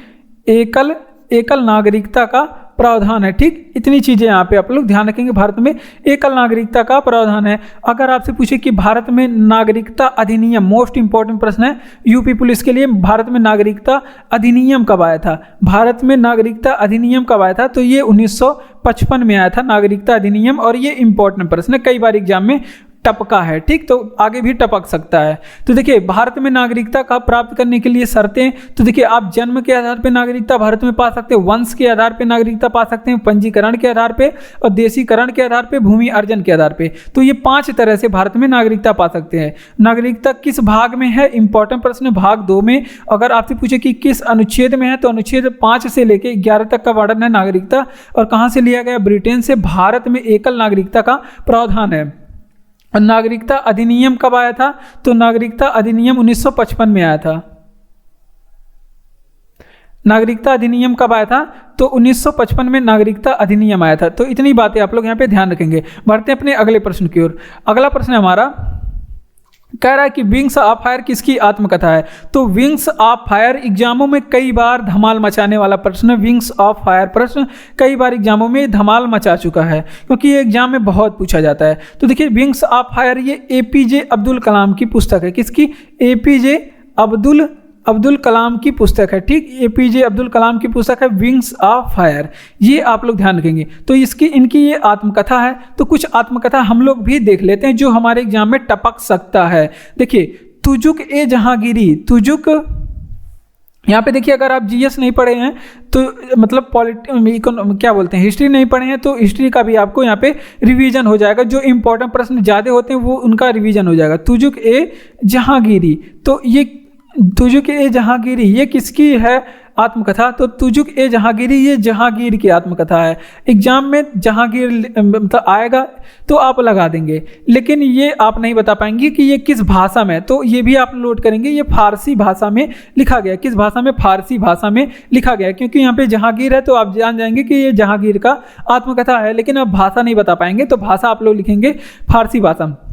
एकल नागरिकता का प्रावधान है। ठीक, इतनी चीजें यहाँ पे आप लोग ध्यान रखेंगे, भारत में एकल नागरिकता का प्रावधान है। अगर आपसे पूछे कि भारत में नागरिकता अधिनियम, मोस्ट इंपॉर्टेंट प्रश्न है यूपी पुलिस के लिए, भारत में नागरिकता अधिनियम कब आया था, भारत में नागरिकता अधिनियम कब आया था, तो ये 1955 में आया था नागरिकता अधिनियम। और ये इंपॉर्टेंट प्रश्न है, कई बार एग्जाम में टपका है, ठीक, तो आगे भी टपक सकता है। तो देखिए भारत में नागरिकता का प्राप्त करने के लिए शर्तें, तो देखिए आप जन्म के आधार पर नागरिकता भारत में पा सकते हैं, वंश के आधार पर नागरिकता पा सकते हैं, पंजीकरण के आधार पर और देशीकरण के आधार पर, भूमि अर्जन के आधार पर। तो ये 5 तरह से भारत में नागरिकता पा सकते हैं। नागरिकता किस भाग में है, इंपॉर्टेंट प्रश्न है, भाग 2 में। अगर आपसे पूछे कि किस अनुच्छेद में है, तो अनुच्छेद 5 से लेकर 11 तक का वर्णन है नागरिकता। और कहां से लिया गया, ब्रिटेन से। भारत में एकल नागरिकता का प्रावधान है। और नागरिकता अधिनियम कब आया था, तो नागरिकता अधिनियम 1955 में आया था। नागरिकता अधिनियम कब आया था, तो 1955 में नागरिकता अधिनियम आया था। तो इतनी बातें आप लोग यहाँ पे ध्यान रखेंगे। बढ़ते हैं अपने अगले प्रश्न की ओर। अगला प्रश्न है हमारा, कह रहा है कि विंग्स ऑफ फायर किसकी आत्मकथा है। तो विंग्स ऑफ फायर एग्जामों में कई बार धमाल मचाने वाला प्रश्न, विंग्स ऑफ फायर प्रश्न कई बार एग्जामों में धमाल मचा चुका है, क्योंकि ये एग्जाम में बहुत पूछा जाता है। तो देखिए विंग्स ऑफ फायर ये एपीजे अब्दुल कलाम की पुस्तक है। किसकी, एपीजे अब्दुल कलाम की पुस्तक है, ठीक, एपीजे अब्दुल कलाम की पुस्तक है विंग्स ऑफ फायर। ये आप लोग ध्यान रखेंगे। तो इनकी ये आत्मकथा है। तो कुछ आत्मकथा हम लोग भी देख लेते हैं जो हमारे एग्जाम में टपक सकता है। देखिए तुजुक ए जहांगीरी, तुजुक, यहाँ पे देखिए अगर आप जीएस नहीं पढ़े हैं तो मतलब क्या बोलते हैं, हिस्ट्री नहीं पढ़े हैं, तो हिस्ट्री का भी आपको यहाँ पे रिवीजन हो जाएगा। जो इंपॉर्टेंट प्रश्न ज़्यादा होते हैं वो उनका रिवीजन हो जाएगा। तुजुक ए जहांगीरी, तो ये तुजुक ए जहांगीरी ये किसकी है आत्मकथा, तो तुजुक ए जहांगीरी ये जहांगीर की आत्मकथा है। एग्जाम में जहांगीर मतलब आएगा तो आप लगा देंगे, लेकिन ये आप नहीं बता पाएंगे कि ये किस भाषा में। तो ये भी आप नोट करेंगे, ये फारसी भाषा में लिखा गया। किस भाषा में, फारसी भाषा में लिखा गया। क्योंकि यहाँ पे जहांगीर है तो आप जान जाएंगे कि ये जहांगीर का आत्मकथा है, लेकिन आप भाषा नहीं बता पाएंगे, तो भाषा आप लोग लिखेंगे फारसी भाषा।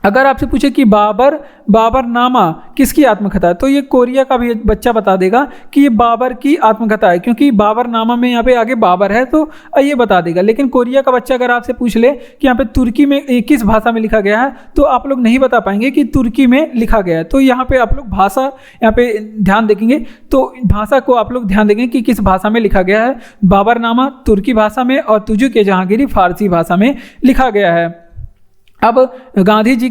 अगर आपसे पूछे कि बाबरनामा किसकी आत्मकथा है, तो ये कोरिया का भी बच्चा बता देगा कि ये बाबर की आत्मकथा है, क्योंकि बाबरनामा में यहाँ पे आगे बाबर है तो ये बता देगा। लेकिन कोरिया का बच्चा अगर आपसे पूछ ले कि यहाँ पे तुर्की में किस भाषा में लिखा गया है, तो आप लोग नहीं बता पाएंगे कि तुर्की में लिखा गया है। तो यहाँ पे आप लोग भाषा यहाँ पे ध्यान देखेंगे, तो भाषा को आप लोग ध्यान देंगे कि किस भाषा में लिखा गया है। बाबरनामा तुर्की भाषा में और तुजुक ए जहांगीरी फारसी भाषा में लिखा गया है। अब गांधी जी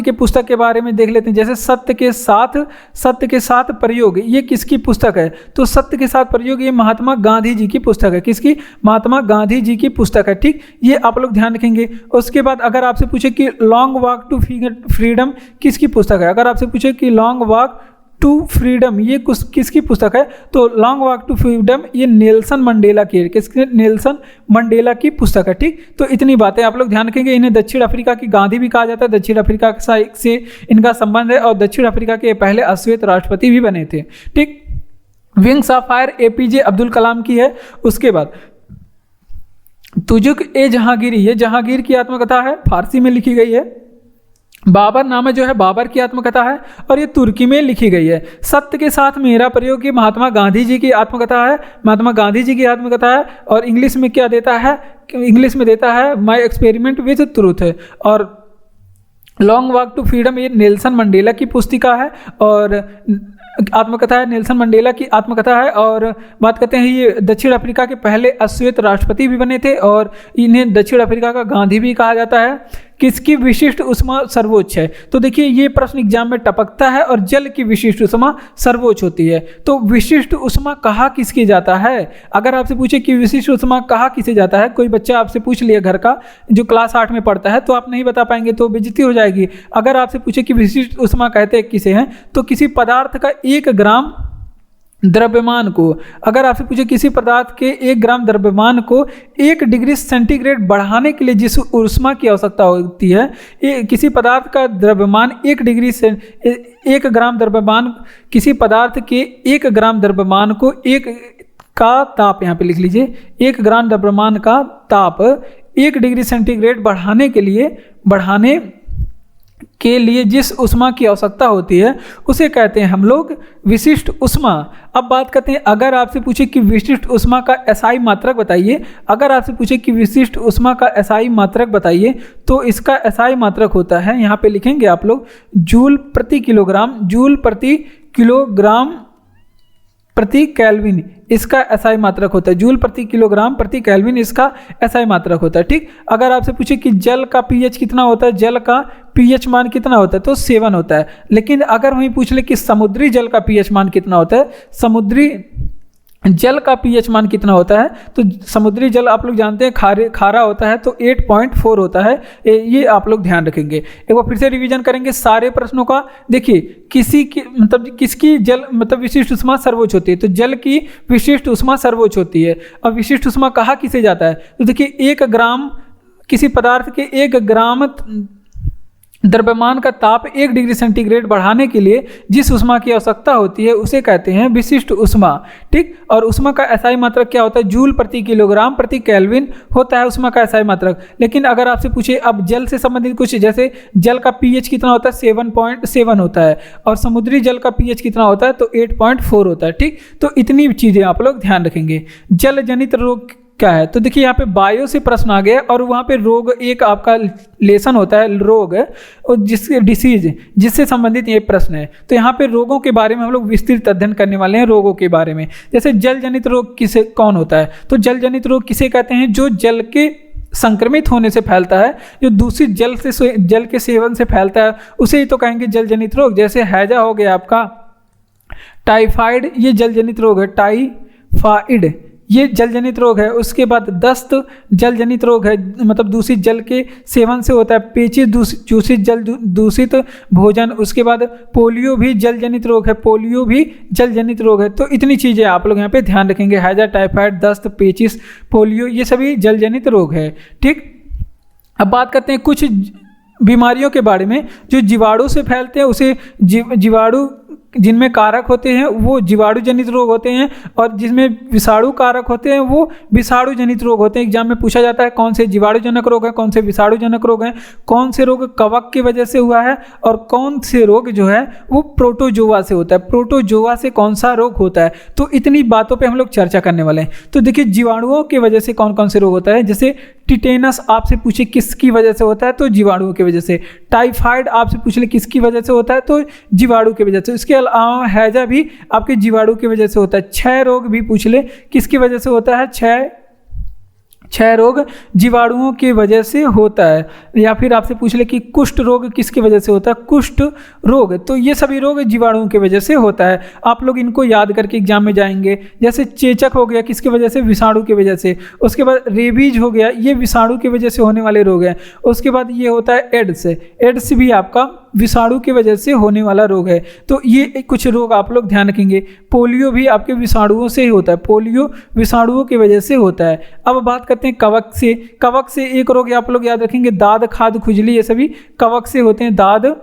के पुस्तक के बारे में देख लेते हैं। जैसे सत्य के साथ प्रयोग, ये किसकी पुस्तक है, तो सत्य के साथ प्रयोग ये महात्मा गांधी जी की पुस्तक है। किसकी, महात्मा गांधी जी की पुस्तक है, ठीक, ये आप लोग ध्यान रखेंगे। उसके बाद अगर आपसे पूछे कि लॉन्ग वॉक टू फ्रीडम किसकी पुस्तक है, अगर आपसे पूछे कि लॉन्ग वॉक टू फ्रीडम ये किसकी पुस्तक है, तो लॉन्ग वॉक टू फ्रीडम ये नेल्सन मंडेला की है। किसके, नेल्सन मंडेला की पुस्तक है, ठीक। तो इतनी बातें आप लोग ध्यान रखेंगे। इन्हें दक्षिण अफ्रीका की गांधी भी कहा जाता है, दक्षिण अफ्रीका से इनका संबंध है, और दक्षिण अफ्रीका के पहले अश्वेत राष्ट्रपति भी बने थे, ठीक। Wings of fire APJ Abdul Kalam की है। उसके बाद तुजुक ए जहांगीरी, ये जहांगीर की आत्मकथा है, फारसी में लिखी गई है। बाबरनामा जो है बाबर की आत्मकथा है और ये तुर्की में लिखी गई है। सत्य के साथ मेरा प्रयोग ये महात्मा गांधी जी की आत्मकथा है, महात्मा गांधी जी की आत्मकथा है। और इंग्लिश में क्या देता है, इंग्लिश में देता है माय एक्सपेरिमेंट विद ट्रूथ है। और लॉन्ग वॉक टू फ्रीडम ये नेल्सन मंडेला की पुस्तिका है और आत्मकथा है, नेल्सन मंडेला की आत्मकथा है। और बात करते हैं, ये दक्षिण अफ्रीका के पहले अश्वेत राष्ट्रपति भी बने थे और इन्हें दक्षिण अफ्रीका का गांधी भी कहा जाता है। किसकी विशिष्ट उष्मा सर्वोच्च है, तो देखिए ये प्रश्न एग्जाम में टपकता है। और जल की विशिष्ट उष्मा सर्वोच्च होती है, तो विशिष्ट उष्मा कहा किसके जाता है। अगर आपसे पूछे कि विशिष्ट उष्मा कहा किसे जाता है, कोई बच्चा आपसे पूछ लिया घर का जो क्लास 8 में पढ़ता है, तो आप नहीं बता पाएंगे तो बेइज्जती हो जाएगी। अगर आपसे पूछे कि विशिष्ट उष्मा कहते हैं किसे हैं, तो किसी पदार्थ का 1 ग्राम द्रव्यमान को, अगर आपसे पूछे किसी पदार्थ के 1 ग्राम द्रव्यमान को 1 डिग्री सेंटीग्रेड बढ़ाने के लिए जिस ऊष्मा की आवश्यकता होती है, किसी पदार्थ का द्रव्यमान 1 ग्राम द्रव्यमान, किसी पदार्थ के 1 ग्राम द्रव्यमान को 1 का ताप, यहाँ पे लिख लीजिए 1 ग्राम द्रव्यमान का ताप 1 डिग्री सेंटीग्रेड बढ़ाने के लिए जिस उष्मा की आवश्यकता होती है उसे कहते हैं हम लोग विशिष्ट उष्मा। अब बात करते हैं, अगर आपसे पूछे कि विशिष्ट उष्मा का एसआई मात्रक बताइए, अगर आपसे पूछे कि विशिष्ट उष्मा का एसआई मात्रक बताइए, तो इसका एसआई मात्रक होता है, यहाँ पे लिखेंगे आप लोग जूल प्रति किलोग्राम, जूल प्रति किलोग्राम प्रति केल्विन इसका एसआई मात्रक होता है, जूल प्रति किलोग्राम प्रति केल्विन इसका एसआई मात्रक होता है। ठीक, अगर आपसे पूछे कि जल का पीएच कितना होता है, जल का पीएच मान कितना होता है, तो 7 होता है। लेकिन अगर वहीं पूछ ले कि समुद्री जल का पीएच मान कितना होता है, समुद्री जल का पीएच मान कितना होता है, तो समुद्री जल आप लोग जानते हैं खारा होता है, तो 8.4 होता है। ये आप लोग ध्यान रखेंगे। एक बार फिर से रिवीजन करेंगे सारे प्रश्नों का। देखिए, किसकी जल विशिष्ट ऊष्मा सर्वोच्च होती है, तो जल की विशिष्ट ऊष्मा सर्वोच्च होती है। और विशिष्ट ऊष्मा कहा किसे जाता है, तो देखिए 1 ग्राम किसी पदार्थ के 1 ग्राम द्रव्यमान का ताप 1 डिग्री सेंटीग्रेड बढ़ाने के लिए जिस ऊष्मा की आवश्यकता होती है उसे कहते हैं विशिष्ट ऊष्मा। ठीक, और ऊष्मा का एसआई मात्रक क्या होता है, जूल प्रति किलोग्राम प्रति केल्विन होता है ऊष्मा का एसआई मात्रक। लेकिन अगर आपसे पूछे अब जल से संबंधित कुछ, जैसे जल का पीएच कितना होता है, 7.7 होता है, और समुद्री जल का पीएच कितना होता है, तो 8.4 होता है। ठीक, तो इतनी चीज़ें आप लोग ध्यान रखेंगे। जल जनित रोग क्या है, तो देखिए यहाँ पे बायो से प्रश्न आ गया, और वहाँ पे रोग एक आपका लेसन होता है, रोग और जिससे डिसीज जिससे संबंधित ये प्रश्न है। तो यहाँ पे रोगों के बारे में हम लोग विस्तृत अध्ययन करने वाले हैं, रोगों के बारे में। जैसे जल जनित रोग कौन होता है, तो जल जनित रोग किसे कहते हैं, जो जल के संक्रमित होने से फैलता है, जो दूषित जल के सेवन से फैलता है, उसे ही तो कहेंगे जल जनित रोग। जैसे हैजा हो गया आपका, टाइफाइड ये जल जनित रोग है, टाइफाइड ये जल जनित रोग है। उसके बाद दस्त जल जनित रोग है, मतलब दूषित जल के सेवन से होता है। पेचिश दूषित जल दूषित भोजन। उसके बाद पोलियो भी जल जनित रोग है, पोलियो भी जल जनित रोग है। तो इतनी चीज़ें आप लोग यहाँ पे ध्यान रखेंगे, हैजा, टाइफाइड, दस्त, पेचिश, पोलियो ये सभी जल जनित रोग है। ठीक, अब बात करते हैं कुछ बीमारियों के बारे में जो जीवाणु से फैलते हैं, उसे जीवाणु जिनमें कारक होते हैं वो जीवाणु जनित रोग होते हैं, और जिसमें विषाणु कारक होते हैं वो विषाणु जनित रोग होते हैं। एग्जाम में पूछा जाता है कौन से जीवाणु जनक रोग है, कौन से विषाणु जनक रोग हैं, कौन से रोग कवक की वजह से हुआ है, और कौन से रोग जो है वो प्रोटोजोआ से होता है, प्रोटोजोआ से कौन सा रोग होता है। तो इतनी बातों पर हम लोग चर्चा करने वाले हैं। तो देखिए जीवाणुओं की वजह से कौन कौन से रोग होता है, जैसे टिटेनस आपसे पूछे किसकी वजह से होता है, तो जीवाणुओं की वजह से। टाइफाइड आपसे पूछ ले किसकी वजह से होता है, तो जीवाणु की वजह से। इसके अलावा हैजा भी आपके जीवाणु की वजह से होता है। क्षय रोग भी पूछ ले किसकी वजह से होता है, क्षय रोग जीवाणुओं की वजह से होता है। या फिर आपसे पूछ ले कि कुष्ठ रोग किसकी वजह से होता है, कुष्ठ रोग। तो ये सभी रोग जीवाणुओं की वजह से होता है। आप लोग इनको याद करके एग्जाम में जाएंगे। जैसे चेचक हो गया किसकी वजह से, विषाणु की वजह से। उसके बाद रेबीज हो गया, ये विषाणु की वजह से होने वाले रोग हैं। उसके बाद ये होता है एड्स, एड्स भी आपका विषाणु की वजह से होने वाला रोग है। तो ये कुछ रोग आप लोग ध्यान रखेंगे। पोलियो भी आपके विषाणुओं से ही होता है, पोलियो विषाणुओं की वजह से होता है। अब बात करते हैं कवक से। कवक से एक रोग आप लोग याद रखेंगे, दाद, खाद, खुजली, ये सभी कवक से होते हैं, दाद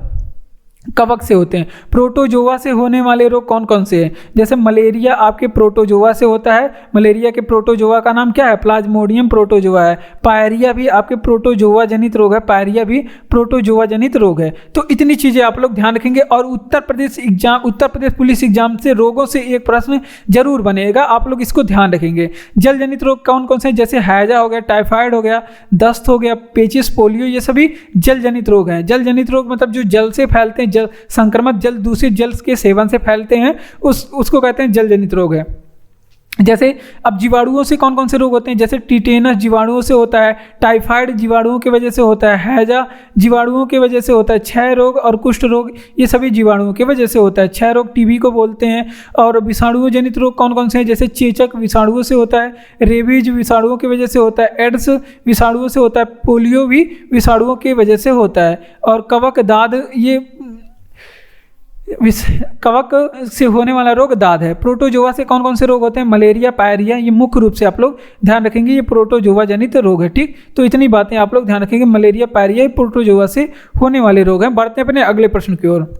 कवक से होते हैं। प्रोटोजोआ से होने वाले रोग कौन कौन से हैं, जैसे मलेरिया आपके प्रोटोजोआ से होता है, मलेरिया के प्रोटोजोआ का नाम क्या है, प्लाज्मोडियम प्रोटोजोआ है। पायरिया भी आपके प्रोटोजोआ जनित रोग है, पायरिया भी प्रोटोजोआ जनित रोग है। तो इतनी चीज़ें आप लोग ध्यान रखेंगे। और उत्तर प्रदेश पुलिस एग्जाम से रोगों से एक प्रश्न जरूर बनेगा, आप लोग इसको ध्यान रखेंगे। जल जनित रोग कौन कौन से हैं, जैसे हैजा हो गया, टाइफाइड हो गया, दस्त हो गया, पेचिश, पोलियो, ये सभी जल जनित रोग हैं। जल जनित रोग मतलब जो जल से फैलते हैं, जल संक्रमण जल दूषित जल के सेवन से फैलते हैं, उसको कहते हैं जल जनित रोग है। जैसे अब जीवाणुओं से कौन कौन से रोग होते हैं, जैसे टिटेनस जीवाणुओं से होता है, टाइफाइड जीवाणुओं की वजह से होता है, हैजा जीवाणुओं की वजह से होता है, क्षय रोग और कुष्ठ रोग ये सभी जीवाणुओं की वजह से होता है। क्षय रोग टीबी को बोलते हैं। और विषाणु जनित रोग कौन कौन से हैं, जैसे चेचक विषाणुओं से होता है, रेबीज विषाणुओं की वजह से होता है, एड्स विषाणुओं से होता है, पोलियो भी विषाणुओं की वजह से होता है। और कवक, दाद, ये कवक से होने वाला रोग दाद है। प्रोटोजोआ से कौन कौन से रोग होते हैं, मलेरिया, पायरिया, ये मुख्य रूप से आप लोग ध्यान रखेंगे, ये प्रोटोजोआ जनित रोग है। ठीक, तो इतनी बातें आप लोग ध्यान रखेंगे। मलेरिया, पायरिया प्रोटोजोआ से होने वाले रोग हैं। बढ़ते हैं अपने अगले प्रश्न की ओर।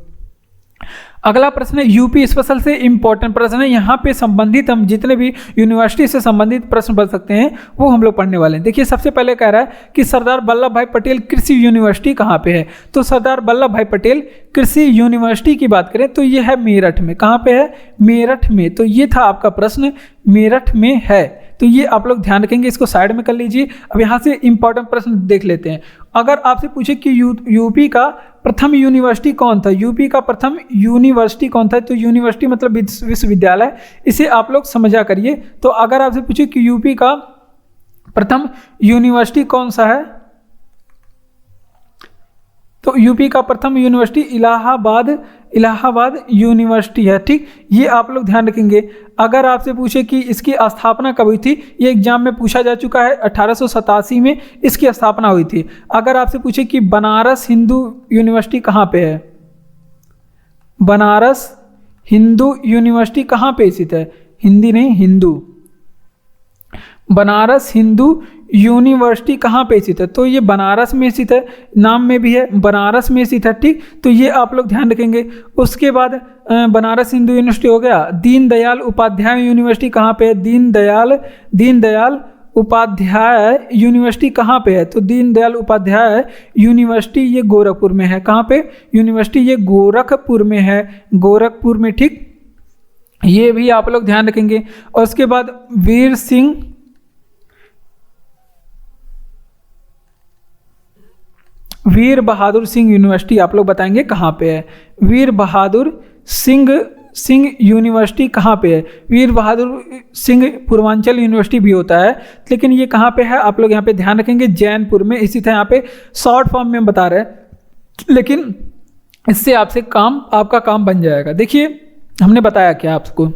अगला प्रश्न है यूपी स्पेशल से इंपॉर्टेंट प्रश्न है। यहाँ पे संबंधित हम जितने भी यूनिवर्सिटी से संबंधित प्रश्न बन सकते हैं वो हम लोग पढ़ने वाले हैं। देखिए सबसे पहले कह रहा है कि सरदार वल्लभ भाई पटेल कृषि यूनिवर्सिटी कहाँ पे है, तो सरदार वल्लभ भाई पटेल कृषि यूनिवर्सिटी की बात करें तो ये है मेरठ में। कहाँ पे है, मेरठ में। तो ये था आपका प्रश्न, मेरठ में है। तो ये आप लोग ध्यान रखेंगे, इसको साइड में कर लीजिए। अब यहाँ से इंपॉर्टेंट प्रश्न देख लेते हैं। अगर आपसे पूछे कि यूपी का प्रथम यूनिवर्सिटी कौन था, यूपी का प्रथम यूनिवर्सिटी कौन था, तो यूनिवर्सिटी मतलब विश्वविद्यालय, इसे आप लोग समझा करिए। तो अगर आपसे पूछे कि यूपी का प्रथम यूनिवर्सिटी कौन सा है, तो यूपी का प्रथम यूनिवर्सिटी इलाहाबाद यूनिवर्सिटी है, ठीक। ये आप लोग ध्यान रखेंगे। अगर आपसे पूछे कि इसकी स्थापना कब हुई थी, ये एग्जाम में पूछा जा चुका है, 1887 में इसकी स्थापना हुई थी। अगर आपसे पूछे कि बनारस हिंदू यूनिवर्सिटी कहाँ पे है, बनारस हिंदू यूनिवर्सिटी कहाँ पे स्थित है, हिंदी नहीं हिंदू, बनारस हिंदू यूनिवर्सिटी कहाँ पे स्थित है, तो ये बनारस में स्थित है, नाम में भी है बनारस में स्थित है, ठीक। तो ये आप लोग ध्यान रखेंगे। उसके बाद बनारस हिंदू यूनिवर्सिटी हो गया। दीनदयाल उपाध्याय यूनिवर्सिटी कहाँ पे है, दीनदयाल उपाध्याय यूनिवर्सिटी कहाँ पे है, तो दीनदयाल उपाध्याय यूनिवर्सिटी ये गोरखपुर में है। कहाँ पे यूनिवर्सिटी, ये गोरखपुर में है, गोरखपुर में, ठीक। ये भी आप लोग ध्यान रखेंगे। और उसके बाद वीर बहादुर सिंह यूनिवर्सिटी आप लोग बताएंगे कहाँ पे है, वीर बहादुर सिंह यूनिवर्सिटी कहाँ पे है। वीर बहादुर सिंह पूर्वांचल यूनिवर्सिटी भी होता है, लेकिन ये कहाँ पे है आप लोग यहाँ पे ध्यान रखेंगे, जैनपुर में स्थित है। यहाँ पे शॉर्ट फॉर्म में बता रहे हैं, लेकिन इससे आपका काम बन जाएगा। देखिए हमने बताया क्या आपको,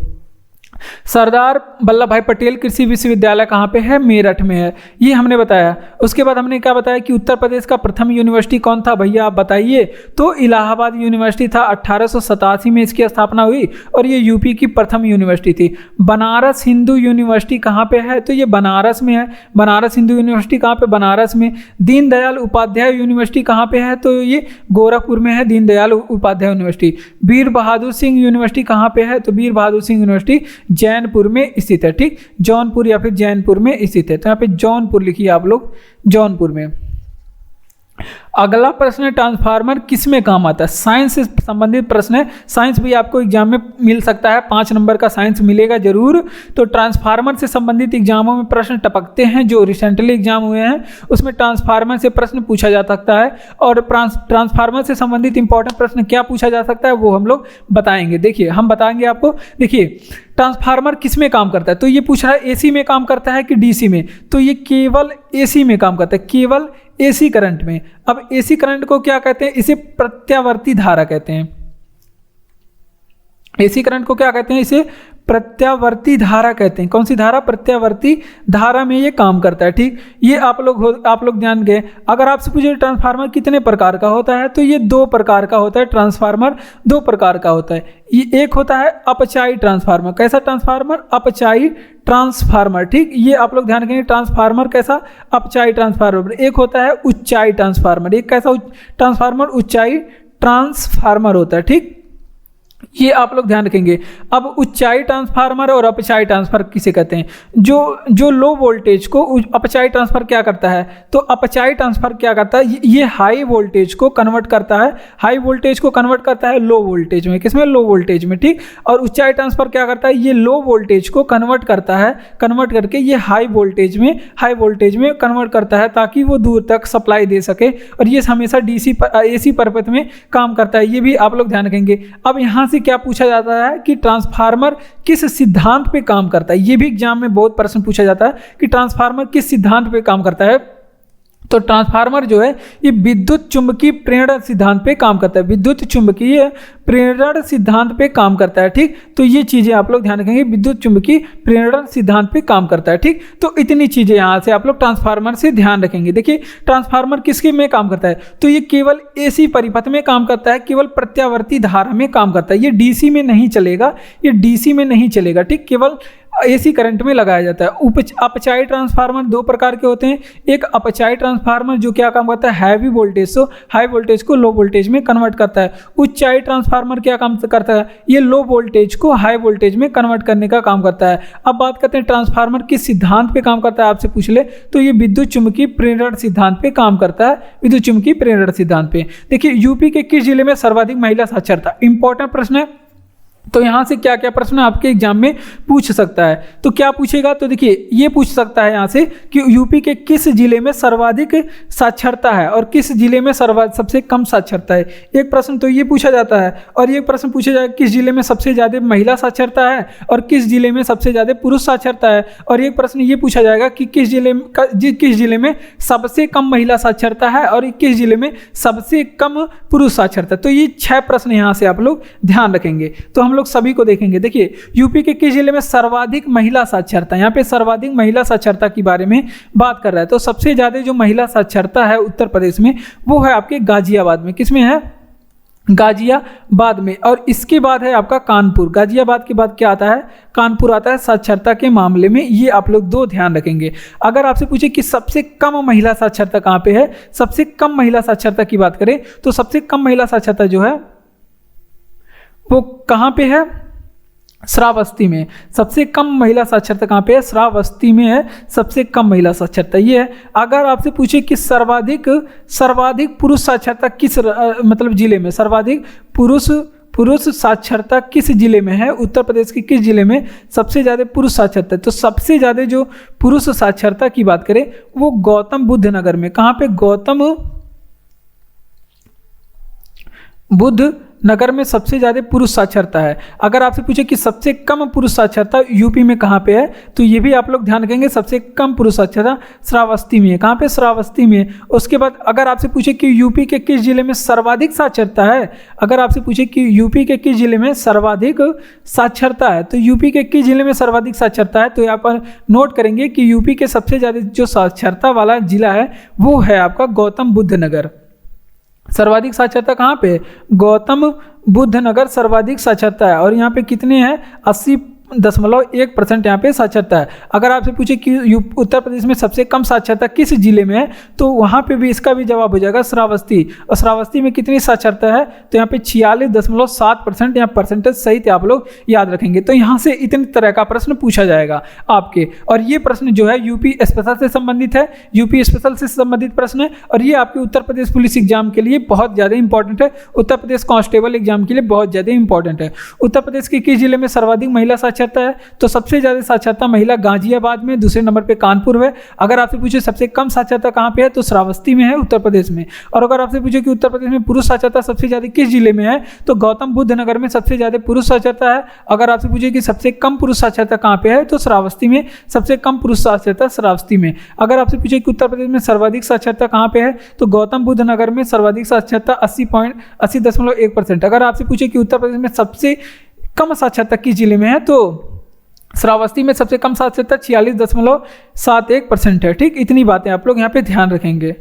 सरदार वल्लभ भाई पटेल कृषि विश्वविद्यालय कहाँ पे है, मेरठ में है, ये हमने बताया। उसके बाद हमने क्या बताया कि उत्तर प्रदेश का प्रथम यूनिवर्सिटी कौन था, भैया आप बताइए, तो इलाहाबाद यूनिवर्सिटी था, 1887 में इसकी स्थापना हुई और ये यूपी की प्रथम यूनिवर्सिटी थी। बनारस हिंदू यूनिवर्सिटी कहाँ पे है, तो ये बनारस में है, बनारस हिंदू यूनिवर्सिटी कहाँ पे, बनारस में। दीनदयाल उपाध्याय यूनिवर्सिटी कहाँ पे है, तो ये गोरखपुर में है, दीनदयाल उपाध्याय यूनिवर्सिटी। वीर बहादुर सिंह यूनिवर्सिटी कहाँ पे है, तो वीर बहादुर सिंह यूनिवर्सिटी जैनपुर में स्थित है, ठीक, जौनपुर या फिर जैनपुर में स्थित है। तो यहाँ पे जौनपुर लिखिए आप लोग, जौनपुर में। अगला प्रश्न है ट्रांसफार्मर किस में काम आता है, साइंस से संबंधित प्रश्न है। साइंस भी आपको एग्जाम में मिल सकता है, 5 नंबर का साइंस मिलेगा जरूर। तो ट्रांसफार्मर से संबंधित एग्जामों में प्रश्न टपकते हैं, जो रिसेंटली एग्जाम हुए हैं उसमें ट्रांसफार्मर से प्रश्न पूछा जा सकता है। और ट्रांसफार्मर से संबंधित इंपॉर्टेंट प्रश्न क्या पूछा जा सकता है वो हम लोग बताएंगे। देखिए हम बताएंगे आपको। देखिए ट्रांसफार्मर किस में काम करता है, तो ये पूछ रहा है एसी में काम करता है कि डीसी में, तो ये केवल एसी में काम करता है, केवल एसी करंट में। अब एसी करंट को क्या कहते हैं, इसे प्रत्यावर्ती धारा कहते हैं। एसी करंट को क्या कहते हैं, इसे प्रत्यावर्ती धारा कहते हैं। कौन सी धारा, प्रत्यावर्ती धारा में ये काम करता है, ठीक। ये आप लोग ध्यान गए। अगर आपसे पूछे ट्रांसफार्मर कितने प्रकार का होता है, तो ये 2 प्रकार का होता है, ट्रांसफार्मर 2 प्रकार का होता है। ये एक होता है अपचाई ट्रांसफार्मर। कैसा ट्रांसफार्मर, अपचाई ट्रांसफार्मर, ठीक। ये आप लोग ध्यान रखेंगे, ट्रांसफार्मर कैसा, अपचाई ट्रांसफार्मर। एक होता है उच्चाई ट्रांसफार्मर, एक कैसा ट्रांसफार्मर, उच्चाई ट्रांसफार्मर होता है, ठीक। ये आप लोग ध्यान रखेंगे। अब उच्चाई ट्रांसफार्मर और अपचाई ट्रांसफर किसे कहते हैं, जो लो वोल्टेज को अपचाई ट्रांसफर क्या करता है, तो अपचाई ट्रांसफर क्या करता है, ये हाई वोल्टेज को कन्वर्ट करता है, हाई वोल्टेज को कन्वर्ट करता है लो वोल्टेज में, किसमें, लो वोल्टेज में, ठीक। और उच्चाई ट्रांसफर क्या करता है, ये लो वोल्टेज को कन्वर्ट करता है, कन्वर्ट करके ये हाई वोल्टेज में कन्वर्ट करता है, ताकि वो दूर तक सप्लाई दे सके। और ये हमेशा एसी पर्पज में काम करता है, ये भी आप लोग ध्यान रखेंगे। अब यहाँ से क्या पूछा जाता है कि ट्रांसफार्मर किस सिद्धांत पे काम करता है, ये भी एग्जाम में बहुत प्रश्न पूछा जाता है कि ट्रांसफार्मर किस सिद्धांत पे काम करता है। तो ट्रांसफार्मर जो है ये विद्युत चुंबकीय प्रेरण सिद्धांत पे काम करता है, विद्युत चुंबकीय प्रेरण सिद्धांत पे काम करता है, ठीक। तो ये चीजें आप लोग ध्यान रखेंगे, विद्युत चुंबकीय प्रेरण सिद्धांत पे काम करता है, ठीक। तो इतनी चीजें यहाँ से आप लोग ट्रांसफार्मर से ध्यान रखेंगे। देखिए ट्रांसफार्मर किसके में काम करता है, तो ये केवल एसी परिपथ में काम करता है, केवल प्रत्यावर्ती धारा में काम करता है, ये डीसी में नहीं चलेगा, ये डीसी में नहीं चलेगा, ठीक। केवल एसी करंट में लगाया जाता है। अपचाई ट्रांसफार्मर 2 प्रकार के होते हैं। एक अपचाई ट्रांसफार्मर जो क्या काम करता है, हैवी वोल्टेज से हाई वोल्टेज को लो वोल्टेज में कन्वर्ट करता है। उच्चाई ट्रांसफार्मर क्या काम करता है, ये लो वोल्टेज को हाई वोल्टेज में कन्वर्ट करने का काम करता है। अब बात करते हैं ट्रांसफार्मर किस सिद्धांत पे काम करता है, आपसे पूछ ले तो ये विद्युत चुंबकीय प्रेरण सिद्धांत पे काम करता है, विद्युत चुंबकीय प्रेरण सिद्धांत पे। देखिए यूपी के किस जिले में सर्वाधिक महिला साक्षरता, इंपॉर्टेंट प्रश्न है। तो यहाँ से क्या क्या प्रश्न आपके एग्जाम में पूछ सकता है। तो क्या पूछेगा, तो देखिए ये पूछ सकता है यहाँ से कि यूपी के किस जिले में सर्वाधिक साक्षरता है और किस जिले में सबसे कम साक्षरता है। एक प्रश्न तो ये पूछा जाता है, और एक प्रश्न पूछा जाएगा किस जिले में सबसे ज़्यादा महिला साक्षरता है और किस जिले में सबसे ज़्यादा पुरुष साक्षरता है। और एक प्रश्न ये पूछा जाएगा कि किस जिले में सबसे कम महिला साक्षरता है और किस जिले में सबसे कम पुरुष साक्षरता है। तो ये 6 प्रश्न यहाँ से आप लोग ध्यान रखेंगे। तो हम लोग सभी को देखेंगे। देखिए यूपी के किस जिले में सर्वाधिक महिला साक्षरता, यहाँ पे सर्वाधिक महिला साक्षरता के बारे में बात कर रहा है। तो सबसे ज्यादा जो महिला साक्षरता है उत्तर प्रदेश में वो है आपके गाजियाबाद में। किसमें है? गाजियाबाद में। और इसके बाद है आपका कानपुर। गाजियाबाद के बाद क्या आता है? कानपुर आता है साक्षरता के मामले में। ये आप लोग 2 ध्यान रखेंगे। अगर आपसे पूछे कि सबसे कम महिला साक्षरता कहाँ पे है, सबसे कम महिला साक्षरता की बात करें तो सबसे कम महिला साक्षरता जो है वो कहाँ पे है? श्रावस्ती में। सबसे कम महिला साक्षरता कहाँ पे है? श्रावस्ती में है सबसे कम महिला साक्षरता ये है। अगर आपसे पूछे कि सर्वाधिक पुरुष साक्षरता किस मतलब जिले में, सर्वाधिक पुरुष साक्षरता किस जिले में है, उत्तर प्रदेश के किस जिले में सबसे ज़्यादा पुरुष साक्षरता है, तो सबसे ज़्यादा जो पुरुष साक्षरता की बात करें वो गौतम बुद्ध नगर में। कहाँ पे? गौतम बुद्ध नगर में सबसे ज़्यादा पुरुष साक्षरता है। अगर आपसे पूछे कि सबसे कम पुरुष साक्षरता यूपी में कहाँ पे है, तो ये भी आप लोग ध्यान रखेंगे सबसे कम पुरुष साक्षरता श्रावस्ती में है। कहाँ पे? श्रावस्ती में। उसके बाद अगर आपसे पूछे कि यूपी के किस जिले में सर्वाधिक साक्षरता है, अगर आपसे पूछे कि यूपी के किस जिले में सर्वाधिक साक्षरता है, तो यूपी के किस जिले में सर्वाधिक साक्षरता है, तो यहाँ पर नोट करेंगे कि यूपी के सबसे ज़्यादा जो साक्षरता वाला जिला है वो है आपका गौतम बुद्ध नगर। सर्वाधिक साक्षरता कहाँ पे? गौतम बुद्ध नगर सर्वाधिक साक्षरता है। और यहाँ पे कितने हैं? 80.1% यहाँ पे साक्षरता है। अगर आपसे पूछे कि उत्तर प्रदेश में सबसे कम साक्षरता किस जिले में है, तो वहाँ पे भी इसका भी जवाब हो जाएगा श्रावस्ती। और श्रावस्ती में कितनी साक्षरता है, तो यहाँ पे 46.7% यहाँ परसेंटेज सहित आप लोग याद रखेंगे। तो यहाँ से इतने तरह का प्रश्न पूछा जाएगा आपके। और ये प्रश्न जो है यूपी स्पेशल से संबंधित है, यूपी स्पेशल से संबंधित प्रश्न है। और ये आपके उत्तर प्रदेश पुलिस एग्जाम के लिए बहुत ज़्यादा इंपॉर्टेंट है, उत्तर प्रदेश कांस्टेबल एग्जाम के लिए बहुत ज़्यादा इंपॉर्टेंट है। उत्तर प्रदेश के किस जिले में सर्वाधिक महिला साक्षरता है, तो सबसे ज्यादा साक्षरता महिला गाजियाबाद में, दूसरे नंबर पे कानपुर है। अगर आपसे पूछे सबसे कम साक्षरता कहां पे है, तो श्रावस्ती में है उत्तर प्रदेश में। और अगर आपसे पूछे कि उत्तर प्रदेश में पुरुष साक्षरता सबसे ज्यादा किस जिले में है, तो गौतम बुद्ध नगर में सबसे ज्यादा पुरुष साक्षरता है। अगर आपसे पूछे कि सबसे कम पुरुष साक्षरता कहां पे है, तो श्रावस्ती में सबसे कम पुरुष साक्षरता श्रावस्ती में। अगर आपसे पूछे कि उत्तर प्रदेश में सर्वाधिक साक्षरता कहां पे है, तो गौतम बुद्ध नगर में सर्वाधिक साक्षरता 80.1%। अगर आपसे पूछे कि उत्तर प्रदेश में सबसे कम साक्षरता किस जिले में है, तो श्रावस्ती में सबसे कम साक्षरता 46.71% है। ठीक, इतनी बातें आप लोग यहाँ पे ध्यान रखेंगे।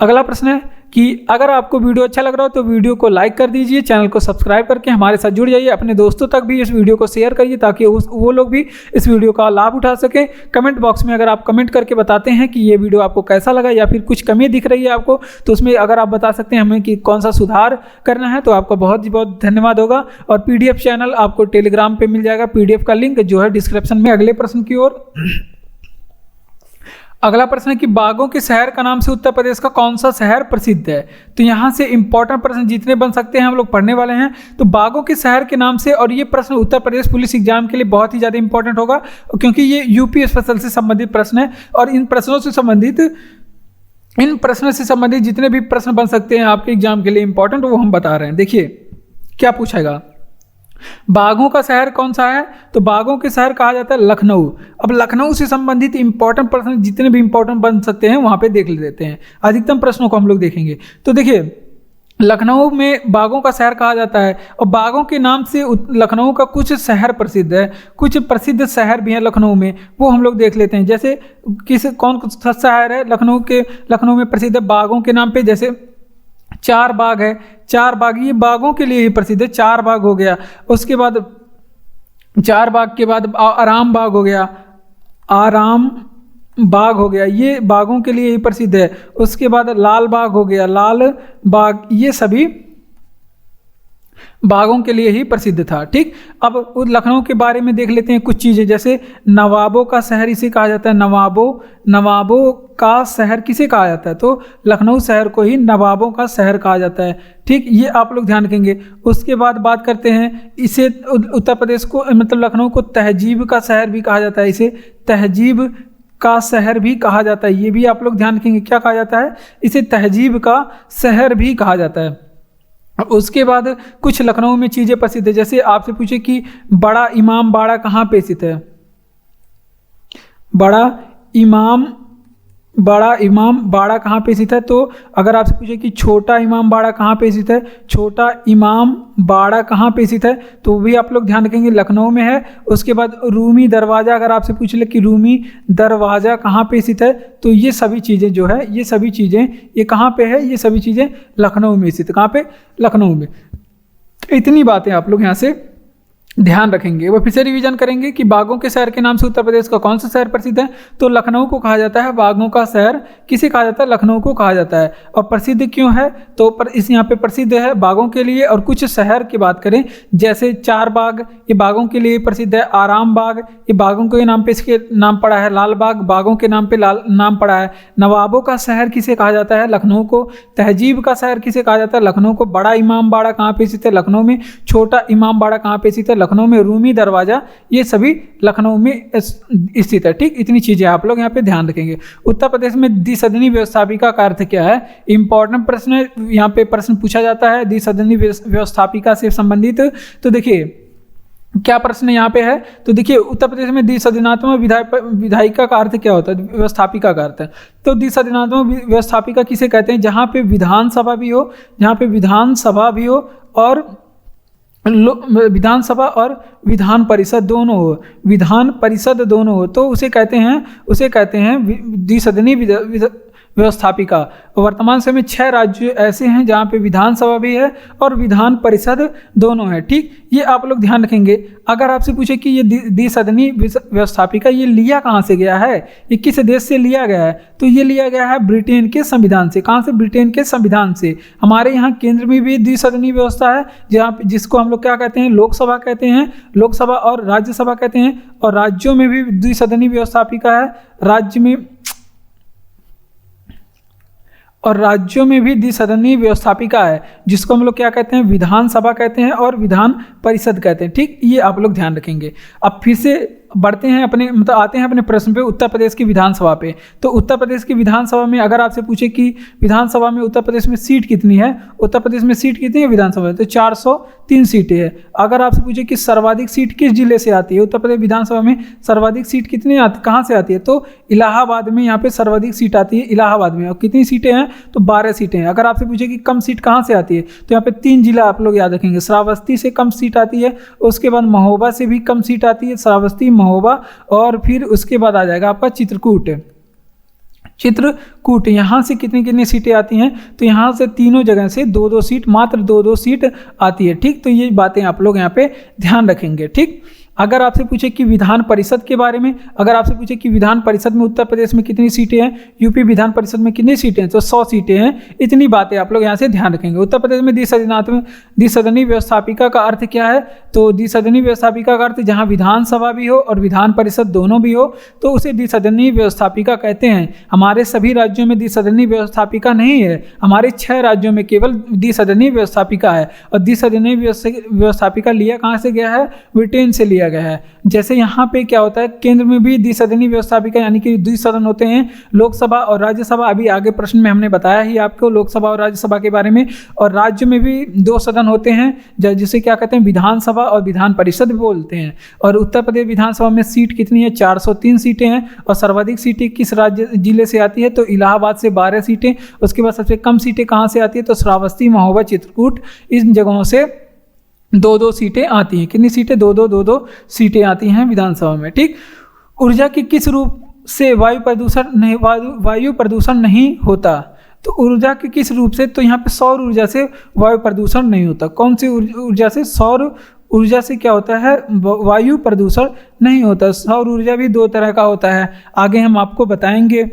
अगला प्रश्न है कि अगर आपको वीडियो अच्छा लग रहा हो तो वीडियो को लाइक कर दीजिए, चैनल को सब्सक्राइब करके हमारे साथ जुड़ जाइए, अपने दोस्तों तक भी इस वीडियो को शेयर करिए ताकि वो लोग भी इस वीडियो का लाभ उठा सकें। कमेंट बॉक्स में अगर आप कमेंट करके बताते हैं कि ये वीडियो आपको कैसा लगा या फिर कुछ कमी दिख रही है आपको, तो उसमें अगर आप बता सकते हैं हमें कि कौन सा सुधार करना है, तो आपका बहुत बहुत धन्यवाद होगा। और PDF चैनल आपको टेलीग्राम पर मिल जाएगा, PDF का लिंक जो है डिस्क्रिप्शन में। अगले प्रश्न की ओर। अगला प्रश्न है कि बाघों के शहर का नाम से उत्तर प्रदेश का कौन सा शहर प्रसिद्ध है। तो यहाँ से इंपॉर्टेंट प्रश्न जितने बन सकते हैं हम लोग पढ़ने वाले हैं। तो बाघों के शहर के नाम से, और ये प्रश्न उत्तर प्रदेश पुलिस एग्जाम के लिए बहुत ही ज़्यादा इंपॉर्टेंट होगा क्योंकि ये यूपी स्पेशल से संबंधित प्रश्न है। और इन प्रश्नों से संबंधित जितने भी प्रश्न बन सकते हैं आपके एग्जाम के लिए इंपॉर्टेंट, वो हम बता रहे हैं। देखिए क्या पूछेगा, बाघों का शहर कौन सा है, तो बाघों के शहर कहा जाता है लखनऊ। अब लखनऊ से संबंधित इंपॉर्टेंट प्रश्न जितने भी इंपॉर्टेंट बन सकते हैं वहां पे देख लेते हैं, अधिकतम प्रश्नों को हम लोग देखेंगे। तो देखिए लखनऊ में बाघों का शहर कहा जाता है, और बाघों के नाम से लखनऊ का कुछ शहर प्रसिद्ध है, कुछ प्रसिद्ध शहर भी हैं लखनऊ में, वो हम लोग देख लेते हैं। जैसे कौन सा शहर है लखनऊ में प्रसिद्ध है बाघों के नाम पे, जैसे चार बाग है, चार बाग ये बाघों के लिए ही प्रसिद्ध है, चार बाग हो गया। उसके बाद चार बाग के बाद आराम बाग हो गया, आराम बाग हो गया, ये बाघों के लिए ही प्रसिद्ध है। उसके बाद लाल बाग हो गया, लाल बाग, ये सभी बागों के लिए ही प्रसिद्ध था। ठीक, अब लखनऊ के बारे में देख लेते हैं कुछ चीज़ें, जैसे नवाबों का शहर इसे कहा जाता है। नवाबों का शहर किसे कहा जाता है? तो लखनऊ शहर को ही नवाबों का शहर कहा जाता है। ठीक, ये आप लोग ध्यान रखेंगे। उसके बाद बात करते हैं, इसे उत्तर प्रदेश को मतलब लखनऊ को तहजीब का शहर भी कहा जाता है। इसे तहजीब का शहर भी कहा जाता है, ये भी आप लोग ध्यान रखेंगे। क्या कहा जाता है? इसे तहजीब का शहर भी कहा जाता है। उसके बाद कुछ लखनऊ में चीज़ें प्रसिद्ध है, जैसे आपसे पूछे कि बड़ा इमाम बाड़ा कहाँ पे स्थित है? बड़ा इमाम बाड़ा कहाँ पे स्थित है? तो अगर आपसे पूछे कि छोटा इमाम बाड़ा कहाँ पे स्थित है, छोटा इमाम बाड़ा कहाँ पे स्थित है, तो भी आप लोग ध्यान रखेंगे लखनऊ में है। उसके बाद रूमी दरवाज़ा, अगर आपसे पूछ ले कि रूमी दरवाज़ा कहाँ पे स्थित है, तो ये सभी चीज़ें जो है, ये सभी चीज़ें ये कहाँ पे है? ये सभी चीज़ें लखनऊ में स्थित। कहाँ पे? लखनऊ में। इतनी बातें आप लोग यहाँ से ध्यान रखेंगे। वो फिर से रिवीजन करेंगे कि बागों के शहर के नाम से उत्तर प्रदेश का कौन सा शहर प्रसिद्ध है? तो लखनऊ को कहा जाता है बागों का शहर। किसे कहा जाता है? लखनऊ को कहा जाता है। और प्रसिद्ध क्यों है? तो इस यहाँ पे प्रसिद्ध है बागों के लिए। और कुछ शहर की बात करें, जैसे चार बाग, ये बागों के लिए प्रसिद्ध है। आराम बाग, ये बागों के नाम पे इसके नाम पड़ा है। लाल बाग, बागों के नाम पे नाम पड़ा है। नवाबों का शहर किसे कहा जाता है? लखनऊ को। तहजीब का शहर किसे कहा जाता है? लखनऊ को। बड़ा इमाम बाड़ा कहाँ पे स्थित है? लखनऊ में। छोटा इमाम बाड़ा कहाँ पे स्थित है? लखनऊ में। रूमी दरवाजा, ये सभी लखनऊ में स्थित है। ठीक, इतनी चीजें आप लोग यहाँ पे ध्यान रखेंगे। उत्तर प्रदेश में द्विसदनी व्यवस्थापिका का अर्थ क्या है? इंपॉर्टेंट प्रश्न है, यहाँ पे प्रश्न पूछा जाता है द्विसदनी व्यवस्थापिका से संबंधित। तो देखिए क्या प्रश्न यहाँ पे है, तो देखिए उत्तर प्रदेश में द्विसदनात्मक विधायिका का अर्थ क्या होता है? व्यवस्थापिका का अर्थ है। तो द्विसदनात्मक व्यवस्थापिका किसे कहते हैं? जहाँ पे विधानसभा भी हो, जहाँ पे विधानसभा भी हो और विधानसभा और विधान परिषद दोनों हो, विधान परिषद दोनों हो, तो उसे कहते हैं द्विसदनी व्यवस्थापिका। वर्तमान समय में 6 राज्य ऐसे हैं जहाँ पे विधानसभा भी है और विधान परिषद दोनों है। ठीक, ये आप लोग ध्यान रखेंगे। अगर आपसे पूछे कि ये द्विसदनी व्यवस्थापिका ये लिया कहाँ से गया है, ये किस देश से लिया गया है, तो ये लिया गया है ब्रिटेन के संविधान से। कहाँ से? ब्रिटेन के संविधान से। हमारे यहाँ केंद्र में भी द्विसदनी व्यवस्था है, जहाँ जिसको हम लोग क्या कहते हैं? लोकसभा कहते हैं। लोकसभा और राज्यसभा कहते हैं। और राज्यों में भी द्विसदनी व्यवस्थापिका है। राज्यों में भी द्विसदनी व्यवस्थापिका है, जिसको हम लोग क्या कहते हैं? विधानसभा कहते हैं और विधान परिषद कहते हैं। ठीक, ये आप लोग ध्यान रखेंगे। अब फिर से बढ़ते हैं आते हैं अपने प्रश्न पे, उत्तर प्रदेश की विधानसभा पे। तो उत्तर प्रदेश की विधानसभा में अगर आपसे पूछे कि विधानसभा में उत्तर प्रदेश में सीट कितनी है, उत्तर प्रदेश में सीट कितनी है विधानसभा में, तो 403 सीटें हैं। अगर आपसे पूछे कि सर्वाधिक सीट किस जिले से आती है, उत्तर प्रदेश विधानसभा में सर्वाधिक सीट कितनी आती, कहाँ से आती है, तो इलाहाबाद में यहाँ पे सर्वाधिक सीट आती है, इलाहाबाद में। और कितनी सीटें हैं, तो 12 सीटें हैं। अगर आपसे पूछे कि कम सीट कहाँ से आती है, तो यहाँ पे 3 जिला आप लोग याद रखेंगे। श्रावस्ती से कम सीट आती है, उसके बाद महोबा से भी कम सीट आती है, श्रावस्ती, महोबा, और फिर उसके बाद आ जाएगा आपका चित्रकूट। यहाँ से कितनी सीटें आती हैं, तो यहाँ से तीनों जगह से 2-2 सीट, मात्र 2-2 सीट आती है। ठीक, तो ये बातें आप लोग यहाँ पे ध्यान रखेंगे। ठीक, अगर आपसे पूछे कि विधान परिषद के बारे में, अगर आपसे पूछे कि विधान परिषद में उत्तर प्रदेश में कितनी सीटें हैं, यूपी विधान परिषद में कितनी सीटें हैं, तो 100 सीटें हैं। इतनी बातें आप लोग यहाँ से ध्यान रखेंगे। उत्तर प्रदेश में द्विसदनी व्यवस्थापिका का अर्थ क्या है, तो द्विसदनी व्यवस्थापिका का अर्थ जहाँ विधानसभा भी हो और विधान परिषद दोनों भी हो, तो उसे द्विसदनी व्यवस्थापिका कहते हैं। हमारे सभी राज्यों में द्विसदनी व्यवस्थापिका नहीं है, हमारे 6 राज्यों में केवल द्विसदनी व्यवस्थापिका है। और द्विसदनी व्यवस्थापिका लिया कहाँ से गया है, ब्रिटेन से लिया गया है। जैसे यहाँ पे क्या होता है, केंद्र में भी द्विसदनी व्यवस्थापिका यानी कि द्विसदन होते हैं, लोकसभा और राज्यसभा। अभी आगे प्रश्न में हमने बताया ही आपको लोकसभा और राज्यसभा के बारे में। और राज्य में भी 2 सदन होते हैं, जिसे क्या कहते हैं, विधानसभा और विधान परिषद बोलते हैं। और उत्तर प्रदेश विधानसभा में सीट कितनी है, 403 सीटें हैं। और सर्वाधिक सीटें किस राज्य जिले से आती है, तो इलाहाबाद से 12 सीटें। उसके बाद सबसे कम सीटें कहाँ से आती है, तो श्रावस्ती, महोबा, चित्रकूट, इन जगहों से 2-2 सीटें आती हैं। कितनी सीटें, 2-2 सीटें आती हैं विधानसभा में। ठीक, ऊर्जा के किस रूप से वायु प्रदूषण नहीं होता, तो ऊर्जा के किस रूप से, तो यहाँ पे सौर ऊर्जा से वायु प्रदूषण नहीं होता। कौन सी ऊर्जा से, सौर ऊर्जा से क्या होता है, वायु प्रदूषण नहीं होता। सौर ऊर्जा भी 2 तरह का होता है, आगे हम आपको बताएंगे।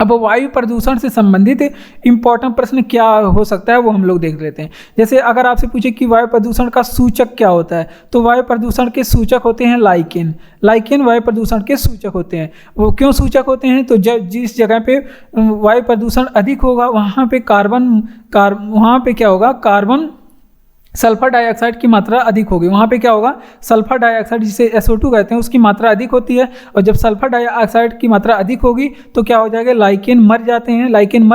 अब वायु प्रदूषण से संबंधित इंपॉर्टेंट प्रश्न क्या हो सकता है वो हम लोग देख लेते हैं। जैसे अगर आपसे पूछे कि वायु प्रदूषण का सूचक क्या होता है, तो वायु प्रदूषण के सूचक होते हैं लाइकेन। लाइकेन वायु प्रदूषण के सूचक होते हैं। वो क्यों सूचक होते हैं? तो जिस जगह पे वायु प्रदूषण अधिक होगा वहाँ पे वहाँ पे क्या होगा, कार्बन सल्फर डाइऑक्साइड की मात्रा अधिक होगी। वहाँ पे क्या होगा, सल्फर डाइऑक्साइड जिसे SO2 कहते हैं उसकी मात्रा अधिक होती है। और जब सल्फर डाइऑक्साइड की मात्रा अधिक होगी तो क्या हो जाएगा, लाइकेन मर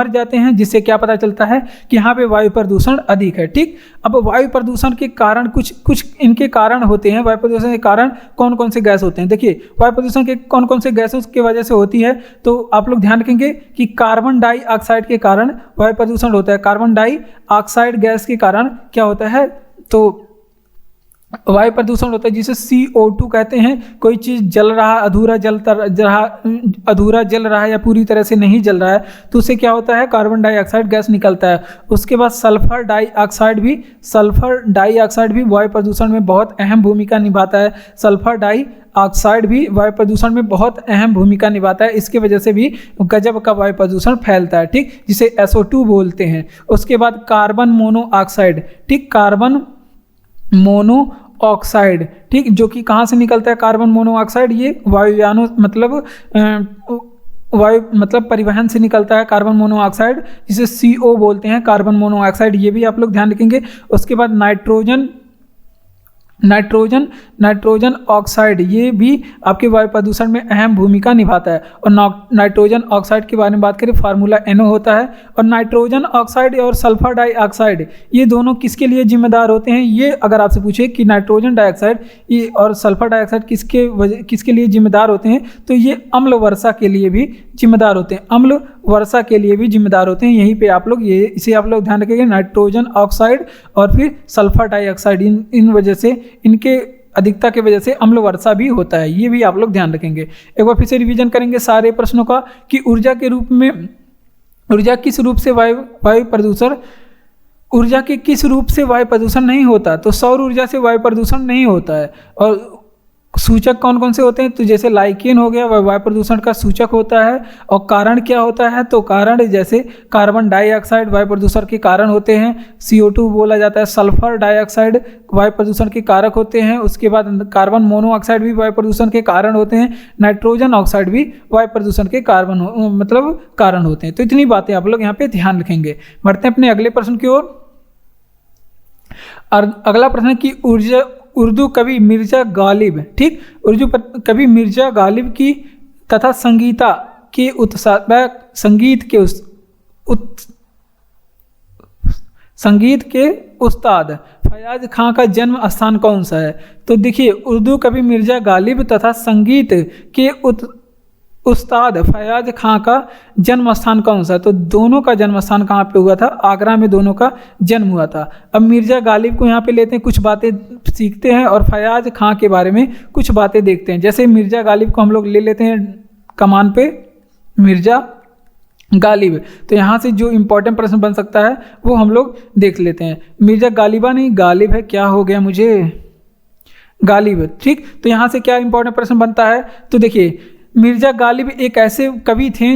जाते हैं जिससे क्या पता चलता है कि यहाँ पे वायु प्रदूषण अधिक है। ठीक, अब वायु प्रदूषण के कारण कुछ इनके कारण होते हैं। वायु प्रदूषण के कारण कौन कौन से गैस होते हैं? देखिए, वायु प्रदूषण के कौन कौन से गैसों की वजह से होती है, तो आप लोग ध्यान रखेंगे कि कार्बन डाइऑक्साइड के कारण वायु प्रदूषण होता है। कार्बन डाइऑक्साइड गैस के कारण क्या होता है, तो वायु प्रदूषण होता है जिसे CO2 कहते हैं। कोई चीज़ जल रहा, अधूरा जल रहा है या पूरी तरह से नहीं जल रहा है तो उससे क्या होता है, कार्बन डाइऑक्साइड गैस निकलता है। उसके बाद सल्फर डाइऑक्साइड भी वायु प्रदूषण में बहुत अहम भूमिका निभाता है। सल्फर डाइऑक्साइड भी वायु प्रदूषण में बहुत अहम भूमिका निभाता है। इसकी वजह से भी गजब का वायु प्रदूषण फैलता है। ठीक, जिसे SO2 बोलते हैं। उसके बाद कार्बन मोनोऑक्साइड, ठीक, कार्बन मोनोऑक्साइड, ठीक, जो कि कहाँ से निकलता है कार्बन मोनोऑक्साइड, ये वायुयानों मतलब परिवहन से निकलता है कार्बन मोनोऑक्साइड, जिसे CO बोलते हैं, कार्बन मोनोऑक्साइड। ये भी आप लोग ध्यान रखेंगे। उसके बाद नाइट्रोजन ऑक्साइड, ये भी आपके वायु प्रदूषण में अहम भूमिका निभाता है। और नाइट्रोजन ऑक्साइड के बारे में बात करें, फार्मूला NO होता है। और नाइट्रोजन ऑक्साइड और सल्फर डाइऑक्साइड ये दोनों किसके लिए जिम्मेदार होते हैं? ये अगर आपसे पूछे कि नाइट्रोजन डाइऑक्साइड ये और सल्फर डाइऑक्साइड किसके लिए जिम्मेदार होते हैं, तो ये अम्ल वर्षा के लिए भी जिम्मेदार होते हैं। अम्ल वर्षा के लिए भी जिम्मेदार होते हैं। यहीं पे आप लोग इसे आप लोग ध्यान रखेंगे, नाइट्रोजन ऑक्साइड और फिर सल्फर डाइऑक्साइड, इन वजह से, इनके अधिकता की वजह से अम्ल वर्षा भी होता है। ये भी आप लोग ध्यान रखेंगे। एक बार फिर से रिवीजन करेंगे सारे प्रश्नों का कि ऊर्जा किस रूप से वायु प्रदूषण नहीं होता, तो सौर ऊर्जा से वायु प्रदूषण नहीं होता है। और सूचक कौन कौन से होते हैं, तो जैसे लाइकेन हो गया, वह वायु प्रदूषण का सूचक होता है। और कारण क्या होता है, तो कारण जैसे कार्बन डाइऑक्साइड वायु प्रदूषण के कारण होते हैं, CO2 बोला जाता है। सल्फर डाइऑक्साइड वायु प्रदूषण के कारक होते हैं। उसके बाद कार्बन मोनोऑक्साइड भी वायु प्रदूषण के कारण होते हैं। नाइट्रोजन ऑक्साइड भी वायु प्रदूषण के कारण होते हैं। तो इतनी बातें आप लोग यहाँ पे ध्यान रखेंगे। बढ़ते हैं अपने अगले प्रश्न की ओर। अगला प्रश्न है कि उर्दू कवि मिर्जा गालिब, ठीक, उर्दू कवि मिर्जा गालिब की तथा संगीत के उस्ताद फयाज खां का जन्म स्थान कौन सा है? तो देखिए, उर्दू कवि मिर्जा गालिब तथा संगीत के उस्ताद फयाज खां का जन्म स्थान कौन सा? तो दोनों का जन्म स्थान कहाँ पे हुआ था? आगरा में दोनों का जन्म हुआ था। अब मिर्जा गालिब को यहाँ पे लेते हैं, कुछ बातें सीखते हैं और फयाज खां के बारे में कुछ बातें देखते हैं। जैसे मिर्जा गालिब को हम लोग ले लेते हैं कमान पे, मिर्जा गालिब, तो यहाँ से जो इम्पोर्टेंट प्रश्न बन सकता है वो हम लोग देख लेते हैं। मिर्जा गालिबा नहीं, गालिब है, क्या हो गया मुझे, गालिब, ठीक। तो यहाँ से क्या इंपॉर्टेंट प्रश्न बनता है, तो देखिए, मिर्जा गालिब एक ऐसे कवि थे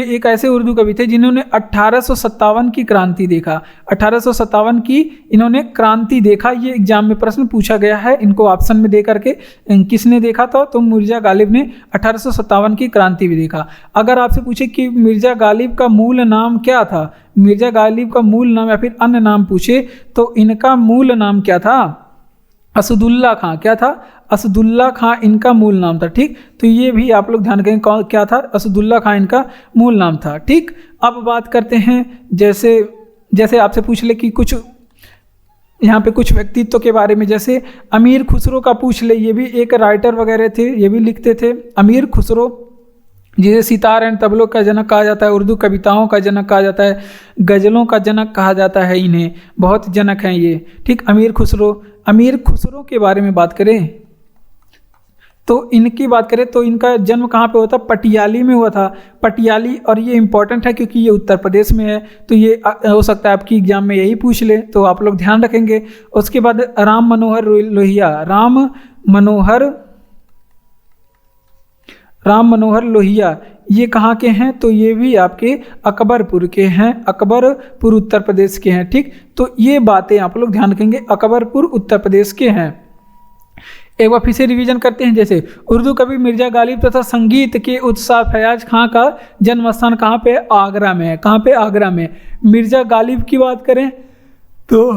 एक ऐसे उर्दू कवि थे जिन्होंने 1857 की क्रांति देखा। 1857 की इन्होंने क्रांति देखा। ये एग्जाम में प्रश्न पूछा गया है, इनको ऑप्शन में दे करके किसने देखा था, तो मिर्जा गालिब ने 1857 की क्रांति भी देखा। अगर आपसे पूछे कि मिर्जा गालिब का मूल नाम क्या था, मिर्जा गालिब का मूल नाम या फिर अन्य नाम पूछे तो इनका मूल नाम क्या था? असदुल्ला खां। क्या था? असदुल्ला खां इनका मूल नाम था, ठीक। तो ये भी आप लोग ध्यान रखें, क्या था? असदुल्ला खां इनका मूल नाम था, ठीक। अब बात करते हैं, जैसे आपसे पूछ ले कि कुछ यहाँ पे कुछ व्यक्तित्व के बारे में, जैसे अमीर खुसरो का पूछ ले, ये भी एक राइटर वगैरह थे, ये भी लिखते थे। अमीर खुसरो जिसे सितार एंड तबलों का जनक कहा जाता है, उर्दू कविताओं का जनक कहा जाता है, गज़लों का जनक कहा जाता है, इन्हें बहुत जनक हैं ये, ठीक। अमीर खुसरो के बारे में बात करें तो इनकी बात करें तो इनका जन्म कहाँ पे हुआ था? पटियाली में हुआ था, पटियाली। और ये इंपॉर्टेंट है क्योंकि ये उत्तर प्रदेश में है, तो ये हो सकता है आपकी एग्जाम में यही पूछ ले, तो आप लोग ध्यान रखेंगे। उसके बाद राम मनोहर लोहिया, ये कहाँ के हैं, तो ये भी आपके अकबरपुर के हैं, अकबरपुर उत्तर प्रदेश के हैं। ठीक, तो ये बातें आप लोग ध्यान रखेंगे, अकबरपुर उत्तर प्रदेश के हैं। एक बार फिर से रिवीजन करते हैं। जैसे उर्दू कवि मिर्जा गालिब तथा संगीत के उत्साह फयाज खां का जन्म स्थान कहाँ पे, आगरा में है। कहाँ पे, आगरा में। मिर्जा गालिब की बात करें तो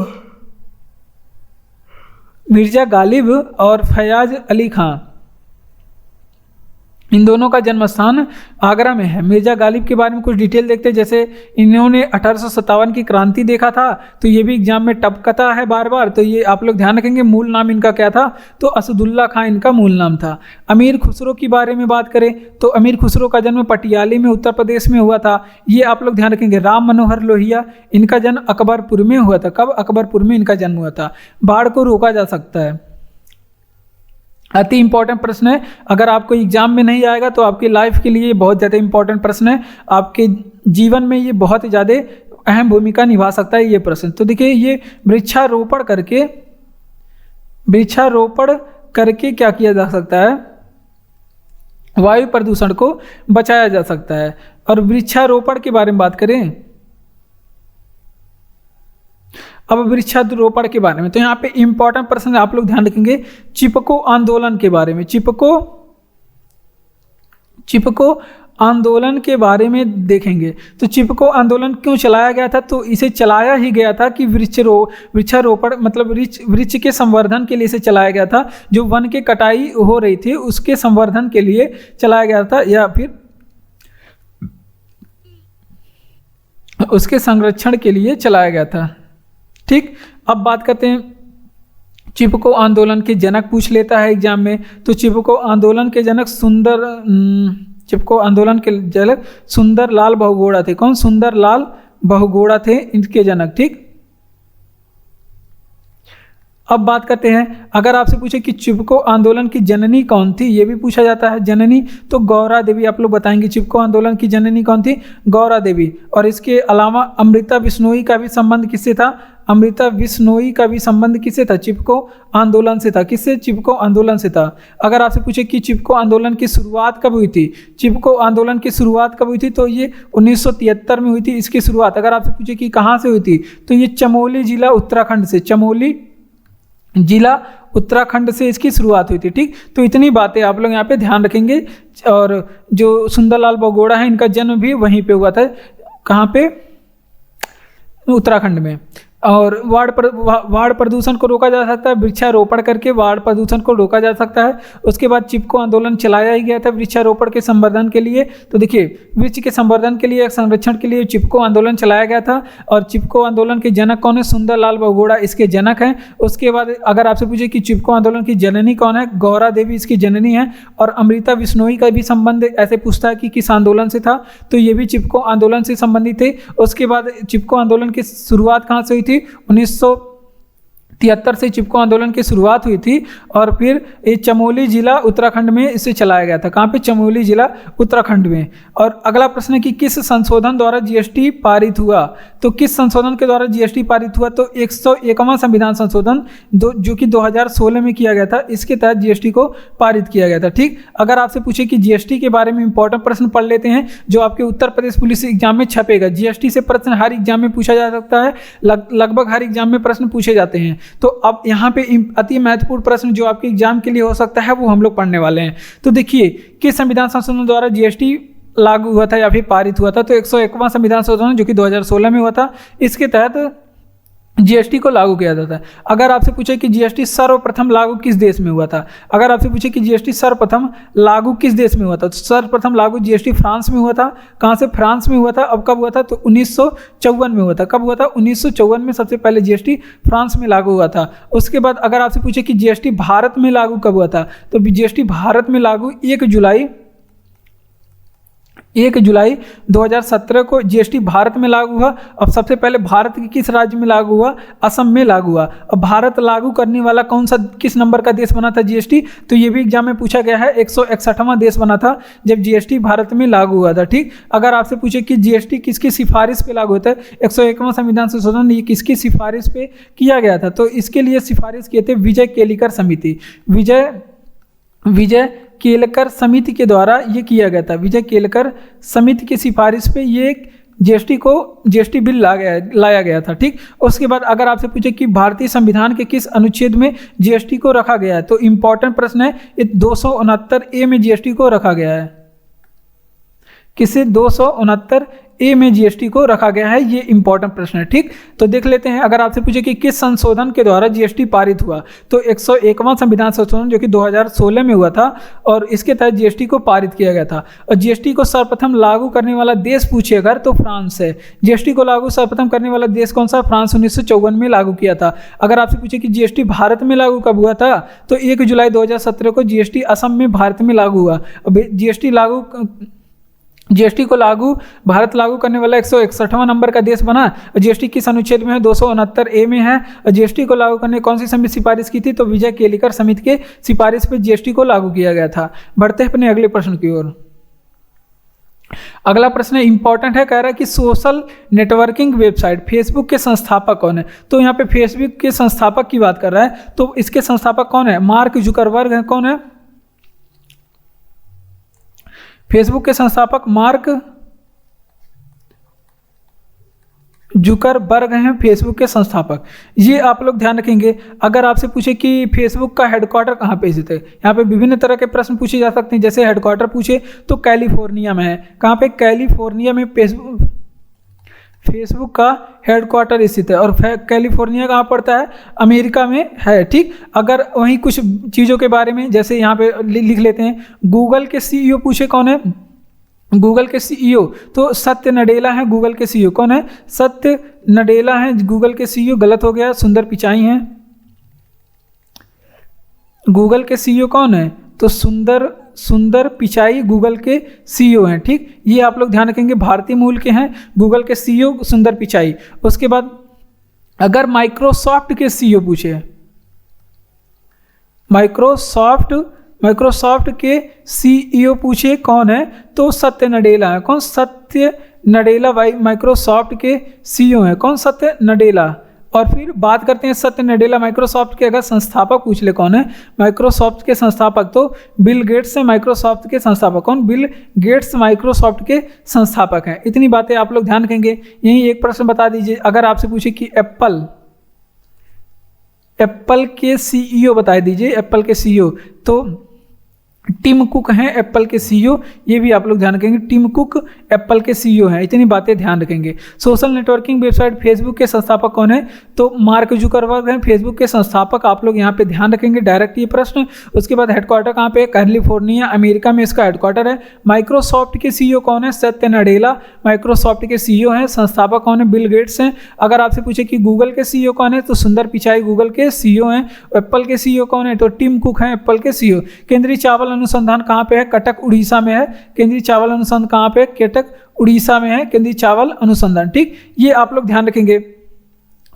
मिर्जा गालिब और फयाज अली खां, इन दोनों का जन्म स्थान आगरा में है। मिर्जा गालिब के बारे में कुछ डिटेल देखते हैं। जैसे इन्होंने 1857 की क्रांति देखा था, तो ये भी एग्जाम में टपकता है बार बार, तो ये आप लोग ध्यान रखेंगे। मूल नाम इनका क्या था, तो असदुल्ला खां इनका मूल नाम था। अमीर खुसरो की बारे में बात करें तो अमीर खुसरो का जन्म पटियाली में उत्तर प्रदेश में हुआ था, ये आप लोग ध्यान रखेंगे। राम मनोहर लोहिया, इनका जन्म अकबरपुर में हुआ था। कब, अकबरपुर में इनका जन्म हुआ था। बाढ़ को रोका जा सकता है, अति इंपॉर्टेंट प्रश्न है। अगर आपको एग्जाम में नहीं आएगा तो आपकी लाइफ के लिए बहुत ज़्यादा इंपॉर्टेंट प्रश्न है, आपके जीवन में ये बहुत ज़्यादा अहम भूमिका निभा सकता है ये प्रश्न। तो देखिए, ये वृक्षारोपण करके क्या किया जा सकता है, वायु प्रदूषण को बचाया जा सकता है। और वृक्षारोपण के बारे में बात करें, अब वृक्षारोपण के बारे में, तो यहाँ पे इंपॉर्टेंट प्रश्न आप लोग ध्यान रखेंगे चिपको आंदोलन के बारे में। चिपको आंदोलन के बारे में देखेंगे। तो चिपको आंदोलन क्यों चलाया गया था, तो इसे चलाया ही गया था कि वृक्षारोपण मतलब वृक्ष के संवर्धन के लिए इसे चलाया गया था। जो वन की कटाई हो रही थी उसके संवर्धन के लिए चलाया गया था, या फिर उसके संरक्षण के लिए चलाया गया था। ठीक, अब बात करते हैं चिपको आंदोलन के जनक पूछ लेता है एग्जाम में। तो चिपको आंदोलन के जनक सुंदर लाल बहुगुणा थे। कौन, सुंदर लाल बहुगुणा थे इनके जनक। ठीक, अब बात करते हैं, अगर आपसे पूछे कि चिपको आंदोलन की जननी कौन थी, ये भी पूछा जाता है। जननी तो गौरा देवी, आप लोग बताएंगे चिपको आंदोलन की जननी कौन थी, गौरा देवी। और इसके अलावा अमृता बिश्नोई का भी संबंध किससे था, अमृता बिश्नोई का भी संबंध किससे था, चिपको आंदोलन से था। किससे, चिपको आंदोलन से था। अगर आपसे पूछे कि चिपको आंदोलन की शुरुआत कब हुई थी, चिपको आंदोलन की शुरुआत कब हुई थी, तो ये 1973 में हुई थी इसकी शुरुआत। अगर आपसे पूछे कि कहाँ से हुई थी, तो ये चमोली जिला उत्तराखंड से, चमोली जिला उत्तराखंड से इसकी शुरुआत हुई थी। ठीक, तो इतनी बातें आप लोग यहाँ पे ध्यान रखेंगे। और जो सुंदरलाल बहुगुणा है इनका जन्म भी वहीं पे हुआ था। कहाँ पे, उत्तराखंड में। और वाड़ प्रदूषण को रोका जा सकता है, वृक्षारोपण करके वाड़ प्रदूषण को रोका जा सकता है। उसके बाद चिपको आंदोलन चलाया ही गया था वृक्षारोपण के संवर्धन के लिए। तो देखिए, वृक्ष के संवर्धन के लिए, संरक्षण के लिए चिपको आंदोलन चलाया गया था। और चिपको आंदोलन के जनक कौन है, सुंदरलाल बहुगुणा इसके जनक हैं। उसके बाद अगर आपसे पूछे कि चिपको आंदोलन की जननी कौन है, गौरा देवी इसकी जननी है। और अमृता बिश्नोई का भी संबंध ऐसे पूछता है कि किस आंदोलन से था, तो ये भी चिपको आंदोलन से संबंधित थे। उसके बाद चिपको आंदोलन की शुरुआत कहाँ से हुई थी, 1973 से चिपको आंदोलन की शुरुआत हुई थी। और फिर ये चमोली जिला उत्तराखंड में इसे चलाया गया था। कहाँ पे, चमोली जिला उत्तराखंड में। और अगला प्रश्न है कि किस संशोधन द्वारा जीएसटी पारित हुआ, तो किस संशोधन के द्वारा जीएसटी पारित हुआ, तो 101वां संविधान संशोधन जो कि 2016 में किया गया था, इसके तहत जीएसटी को पारित किया गया था। ठीक, अगर आपसे पूछे कि जीएसटी के बारे में इंपॉर्टेंट प्रश्न पढ़ लेते हैं जो आपके उत्तर प्रदेश पुलिस एग्जाम में छपेगा। जीएसटी से प्रश्न हर एग्जाम में पूछा जा सकता है, लगभग हर एग्जाम में प्रश्न पूछे जाते हैं। तो अब यहाँ पे अति महत्वपूर्ण प्रश्न जो आपके एग्जाम के लिए हो सकता है वो हम लोग पढ़ने वाले हैं। तो देखिए, किस संविधान संशोधन द्वारा जीएसटी लागू हुआ था या फिर पारित हुआ था, तो 101वां संविधान संशोधन जो कि 2016 में हुआ था, इसके तहत जीएसटी को लागू किया जाता है। अगर आपसे पूछे कि जीएसटी सर्वप्रथम लागू किस देश में हुआ था, अगर आपसे पूछे कि जीएसटी सर्वप्रथम लागू किस देश में हुआ था, तो सर्वप्रथम लागू जीएसटी फ्रांस में हुआ था। कहाँ से, फ्रांस में हुआ था। अब कब हुआ था, तो 1954 में हुआ था। कब हुआ था, 1954 में सबसे पहले जीएसटी फ्रांस में लागू हुआ था। उसके बाद अगर आपसे पूछे कि जीएसटी भारत में लागू कब हुआ था, तो जीएसटी भारत में लागू 1 जुलाई 2017 को जीएसटी भारत में लागू हुआ। अब सबसे पहले भारत के किस राज्य में लागू हुआ, असम में लागू हुआ। अब भारत लागू करने वाला किस नंबर का देश बना था जीएसटी, तो ये भी एग्जाम में पूछा गया है, 161वां देश बना था जब जीएसटी भारत में लागू हुआ था। ठीक, अगर आपसे पूछे कि जीएसटी किसकी सिफारिश पे लागू होता है, 101वां संविधान संशोधन ये किसकी सिफारिश पे किया गया था, तो इसके लिए सिफारिश किए थे विजय केलिकर समिति। विजय केलकर समिति के द्वारा ये किया गया था। विजय केलकर समिति की सिफारिश पे ये जीएसटी बिल लाया गया था। ठीक, उसके बाद अगर आपसे पूछे कि भारतीय संविधान के किस अनुच्छेद में जीएसटी को रखा गया है, तो इंपॉर्टेंट प्रश्न है, 269A में जीएसटी को रखा गया है। किसे 269A में जीएसटी को रखा गया है, ये इंपॉर्टेंट प्रश्न है। ठीक, तो देख लेते हैं। अगर आपसे पूछे कि किस संशोधन के द्वारा जीएसटी पारित हुआ, तो 101वां संविधान संशोधन जो कि 2016 में हुआ था और इसके तहत जीएसटी को पारित किया गया था। और जीएसटी को सर्वप्रथम लागू करने वाला देश पूछे अगर, तो फ्रांस है। जीएसटी को लागू सर्वप्रथम करने वाला देश कौन सा? फ्रांस 1954 में लागू किया था। अगर आपसे पूछे कि जीएसटी भारत में लागू कब हुआ था, तो 1 जुलाई 2017 को जीएसटी असम में भारत में लागू हुआ। अब जीएसटी को भारत लागू करने वाला 161वां नंबर का देश बना। जीएसटी किस अनुच्छेद में है? 269A में है। और जीएसटी को लागू करने कौन सी समिति सिफारिश की थी? तो विजय केलकर समिति के सिफारिश पे जीएसटी को लागू किया गया था। बढ़ते हैं अपने अगले प्रश्न की ओर। अगला प्रश्न इंपॉर्टेंट है, कह रहा है कि सोशल नेटवर्किंग वेबसाइट फेसबुक के संस्थापक कौन है? तो यहाँ पे फेसबुक के संस्थापक की बात कर रहा है, तो इसके संस्थापक कौन है? मार्क जुकरबर्ग है। कौन है? फेसबुक के संस्थापक मार्क जुकरबर्ग हैं, फेसबुक के संस्थापक। ये आप लोग ध्यान रखेंगे। अगर आपसे पूछे कि फेसबुक का हेडक्वार्टर कहाँ पे स्थित है, यहाँ पे विभिन्न तरह के प्रश्न पूछे जा सकते हैं। जैसे हेडक्वार्टर पूछे तो कैलिफोर्निया में है। कहाँ पे? कैलिफोर्निया में फेसबुक का हेडक्वार्टर स्थित है। और कैलिफोर्निया कहाँ पड़ता है? अमेरिका में है। ठीक, अगर वहीं कुछ चीज़ों के बारे में जैसे यहाँ पे लिख लेते हैं, गूगल के सीईओ पूछे कौन है? गूगल के सीईओ तो सत्य नडेला है। गूगल के सीईओ कौन है? सत्य नडेला है गूगल के सीईओ। गलत हो गया, सुंदर पिचाई हैं। गूगल के सीईओ कौन है? तो सुंदर पिचाई गूगल के सीईओ हैं। ठीक, ये आप लोग ध्यान रखेंगे, भारतीय मूल के हैं गूगल के सीईओ सुंदर पिचाई। उसके बाद अगर माइक्रोसॉफ्ट के सीईओ पूछे, माइक्रोसॉफ्ट के सीईओ पूछे कौन है? तो सत्य नडेला है। कौन? सत्य नडेला माइक्रोसॉफ्ट के सीईओ हैं। कौन? सत्य नडेला। और फिर बात करते हैं सत्य नडेला माइक्रोसॉफ्ट के अगर संस्थापक पूछ ले कौन है? माइक्रोसॉफ्ट के संस्थापक तो बिल गेट्स हैं। माइक्रोसॉफ्ट के संस्थापक कौन? बिल गेट्स माइक्रोसॉफ्ट के संस्थापक हैं। इतनी बातें आप लोग ध्यान रखेंगे। यही एक प्रश्न बता दीजिए, अगर आपसे पूछे कि एप्पल के सीईओ बता दीजिए। एप्पल के सीईओ तो टिम कुक हैं एप्पल के सीईओ। ये भी आप लोग ध्यान रखेंगे, टिम कुक एप्पल के सीईओ हैं। इतनी बातें ध्यान रखेंगे। सोशल नेटवर्किंग वेबसाइट फेसबुक के संस्थापक कौन है? तो मार्क जुकरबर्ग हैं, फेसबुक के संस्थापक। आप लोग यहाँ पे ध्यान रखेंगे, डायरेक्ट ये प्रश्न। उसके बाद हेडक्वार्टर कहाँ पे? कैलिफोर्निया अमेरिका में इसका हेडक्वार्टर है। माइक्रोसॉफ्ट के सीईओ कौन है? सत्य नडेला माइक्रोसॉफ्ट के सीईओ हैं। संस्थापक कौन है? बिल गेट्स हैं। अगर आपसे पूछे कि गूगल के सीईओ कौन है, तो सुंदर पिचाई गूगल के सीईओ हैं। एप्पल के सीईओ कौन है? तो टिम कुक हैं एप्पल के सीईओ। केंद्रीय चावल अनुसंधान कहाँ पे है? कटक उड़ीसा में है। केंद्रीय चावल अनुसंधान कहाँ पे? कटक उड़ीसा में है केंद्रीय चावल अनुसंधान। ठीक, ये आप लोग ध्यान रखेंगे।